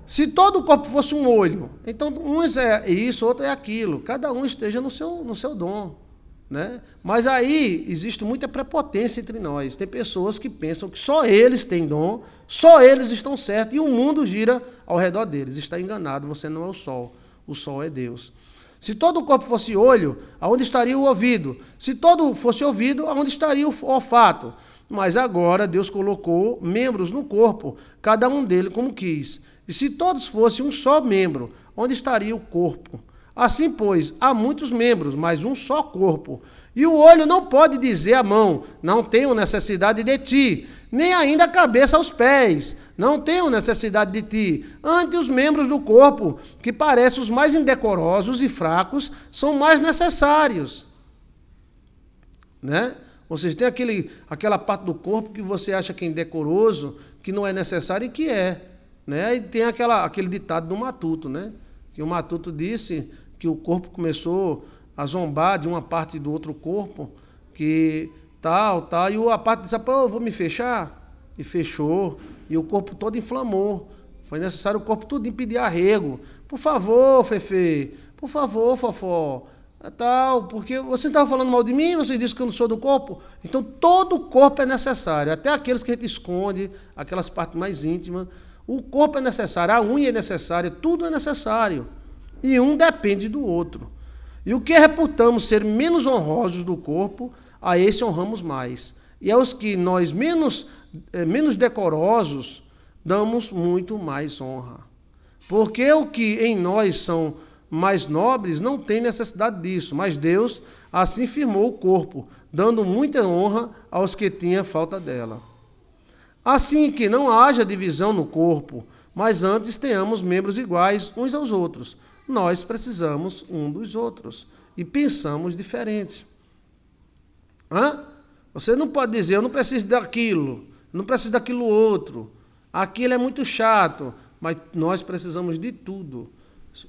Se todo o corpo fosse um olho, então um é isso, outro é aquilo. Cada um esteja no seu dom. Né? Mas aí existe muita prepotência entre nós. Tem pessoas que pensam que só eles têm dom, só eles estão certos, e o mundo gira ao redor deles. Está enganado, você não é o sol é Deus. Se todo o corpo fosse olho, aonde estaria o ouvido? Se todo fosse ouvido, aonde estaria o olfato? Mas agora Deus colocou membros no corpo, cada um deles como quis. E se todos fossem um só membro, onde estaria o corpo? Assim, pois, há muitos membros, mas um só corpo. E o olho não pode dizer à mão, não tenho necessidade de ti, nem ainda a cabeça aos pés, não tenho necessidade de ti. Antes, os membros do corpo, que parecem os mais indecorosos e fracos, são mais necessários. Né? Ou seja, tem aquela parte do corpo que você acha que é indecoroso, que não é necessário e que é. Né? E tem aquele ditado do Matuto, né? Que o Matuto disse que o corpo começou a zombar de uma parte do outro corpo, que tal, e a parte disse, pô, eu vou me fechar, e fechou, e o corpo todo inflamou. Foi necessário o corpo todo pedir arrego. Por favor, Fefe, por favor, Fofó, tal, porque você estava falando mal de mim, você disse que eu não sou do corpo. Então todo o corpo é necessário, até aqueles que a gente esconde, aquelas partes mais íntimas. O corpo é necessário, a unha é necessária, tudo é necessário. E um depende do outro. E o que reputamos ser menos honrosos do corpo, a esse honramos mais. E aos que nós menos decorosos, damos muito mais honra. Porque o que em nós são mais nobres não têm necessidade disso, mas Deus assim firmou o corpo, dando muita honra aos que tinham falta dela. Assim que não haja divisão no corpo, mas antes tenhamos membros iguais uns aos outros. Nós precisamos um dos outros e pensamos diferentes. Você não pode dizer, eu não preciso daquilo, eu não preciso daquilo outro, aquilo é muito chato, mas nós precisamos de tudo.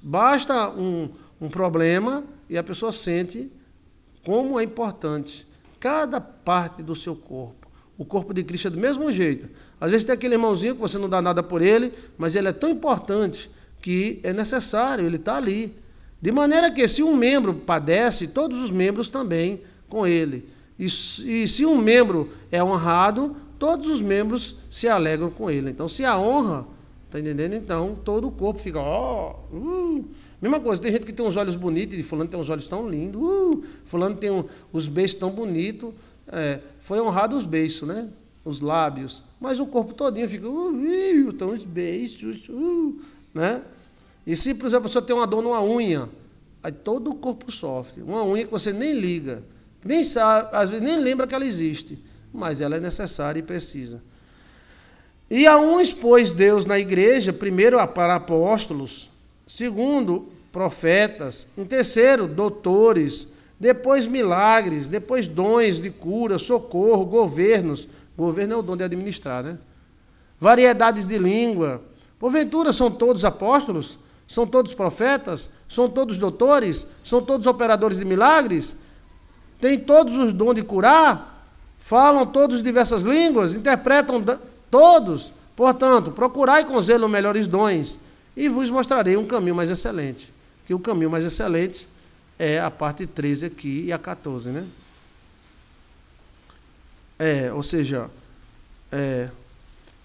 Basta um problema e a pessoa sente como é importante cada parte do seu corpo. O corpo de Cristo é do mesmo jeito. Às vezes tem aquele irmãozinho que você não dá nada por ele, mas ele é tão importante que é necessário, ele está ali. De maneira que se um membro padece, todos os membros também com ele. E se um membro é honrado, todos os membros se alegram com ele. Então, se a honra, está entendendo? Então, todo o corpo fica... Mesma coisa, tem gente que tem uns olhos bonitos, e fulano tem uns olhos tão lindos, fulano tem os beiços tão bonitos. Foi honrado os beiços, né? Os lábios. Mas o corpo todinho fica... Estão os beiços, né? E se, por exemplo, a pessoa tem uma dor numa unha, aí todo o corpo sofre. Uma unha que você nem liga, nem sabe, às vezes nem lembra que ela existe, mas ela é necessária e precisa. E a uns pôs Deus na igreja, primeiro para apóstolos, segundo profetas, em terceiro doutores, depois milagres, depois dons de cura, socorro, governos. Governo é o dom de administrar, né? Variedades de língua. Porventura são todos apóstolos? São todos profetas? São todos doutores? São todos operadores de milagres? Têm todos os dons de curar? Falam todos diversas línguas? Interpretam todos? Portanto, procurai com zelo melhores dons, e vos mostrarei um caminho mais excelente. Que o caminho mais excelente é a parte 13 aqui e a 14, né? Ou seja,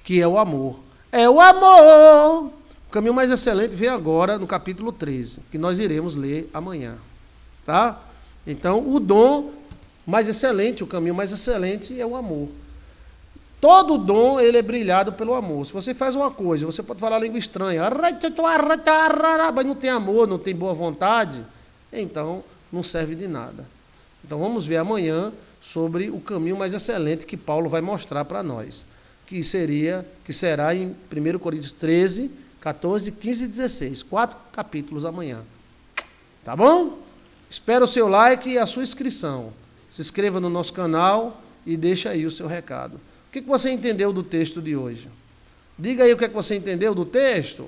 que é o amor. É o amor! O caminho mais excelente vem agora no capítulo 13, que nós iremos ler amanhã. Tá? Então, o dom mais excelente, o caminho mais excelente é o amor. Todo dom, ele é brilhado pelo amor. Se você faz uma coisa, você pode falar língua estranha, mas não tem amor, não tem boa vontade, então não serve de nada. Então, vamos ver amanhã sobre o caminho mais excelente que Paulo vai mostrar para nós, que será em 1 Coríntios 13, 14, 15 e 16. 4 capítulos amanhã. Tá bom? Espero o seu like e a sua inscrição. Se inscreva no nosso canal e deixa aí o seu recado. O que você entendeu do texto de hoje? Diga aí o que você entendeu do texto.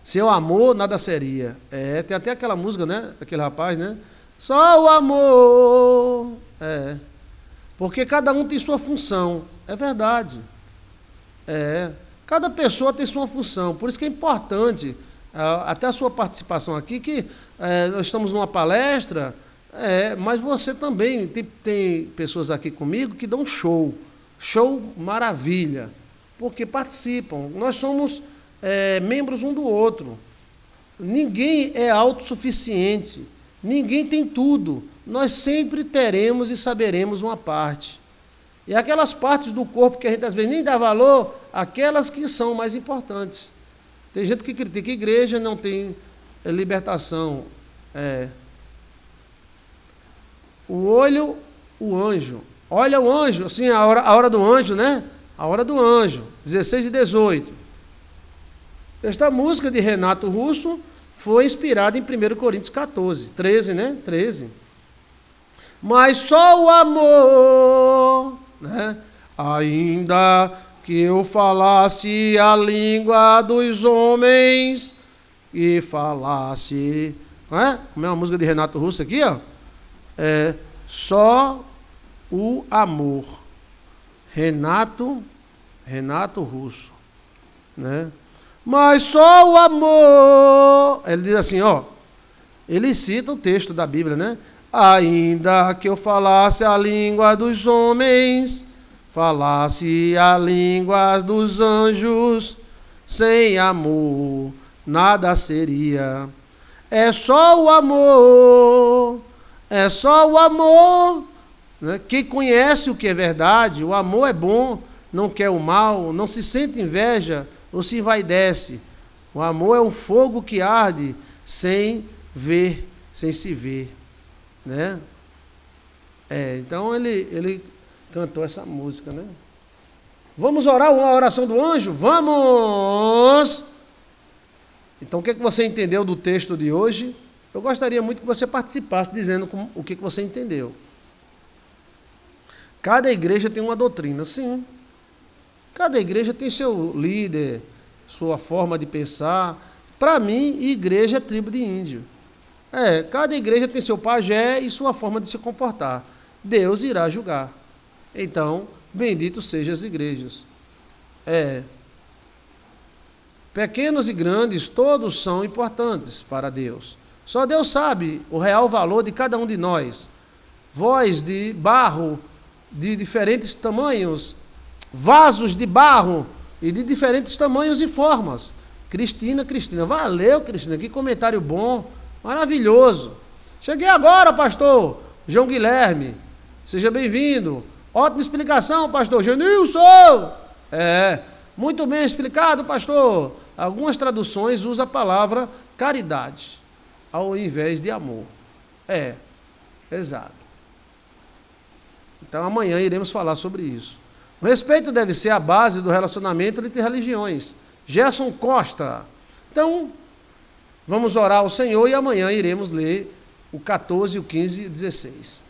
Seu amor nada seria. Tem até aquela música, né? Daquele rapaz, né? Só o amor. Porque cada um tem sua função. É verdade. Cada pessoa tem sua função. Por isso que é importante, até a sua participação aqui, que nós estamos numa palestra, mas você também, tem pessoas aqui comigo que dão show maravilha, porque participam. Nós somos membros um do outro. Ninguém é autossuficiente, ninguém tem tudo. Nós sempre teremos e saberemos uma parte. E aquelas partes do corpo que a gente às vezes nem dá valor, aquelas que são mais importantes. Tem gente que critica a igreja, não tem libertação. O olho, o anjo. Olha o anjo, assim, a hora do anjo, né? A hora do anjo, 16 e 18. Esta música de Renato Russo foi inspirada em 1 Coríntios 14, 13, né? 13. Mas só o amor, né? Ainda que eu falasse a língua dos homens e falasse... Como é uma música de Renato Russo aqui, ó? Só o amor. Renato Russo, né? Mas só o amor... Ele diz assim, ó... Ele cita o texto da Bíblia, né? Ainda que eu falasse a língua dos homens, falasse a língua dos anjos, sem amor nada seria. É só o amor, né? Quem conhece o que é verdade, o amor é bom, não quer o mal, não se sente inveja ou se envaidece. O amor é um fogo que arde sem ver, sem se ver, né? Então ele cantou essa música, né? Vamos orar uma oração do anjo? Vamos! Então, o que você entendeu do texto de hoje? Eu gostaria muito que você participasse dizendo o que você entendeu. Cada igreja tem uma doutrina, sim. Cada igreja tem seu líder, sua forma de pensar. Para mim, igreja é tribo de índio. Cada igreja tem seu pajé e sua forma de se comportar. Deus irá julgar. Então, bendito sejam as igrejas. Pequenos e grandes, todos são importantes para Deus. Só Deus sabe o real valor de cada um de nós. Vós de barro, de diferentes tamanhos, vasos de barro e de diferentes tamanhos e formas. Cristina, valeu, Cristina, que comentário bom, maravilhoso. Cheguei agora, pastor João Guilherme, seja bem-vindo. Ótima explicação, pastor Genilson. Muito bem explicado, pastor. Algumas traduções usam a palavra caridade ao invés de amor. Exato. Então amanhã iremos falar sobre isso. O respeito deve ser a base do relacionamento entre religiões. Gerson Costa. Então, vamos orar ao Senhor e amanhã iremos ler o 14, o 15 e o 16.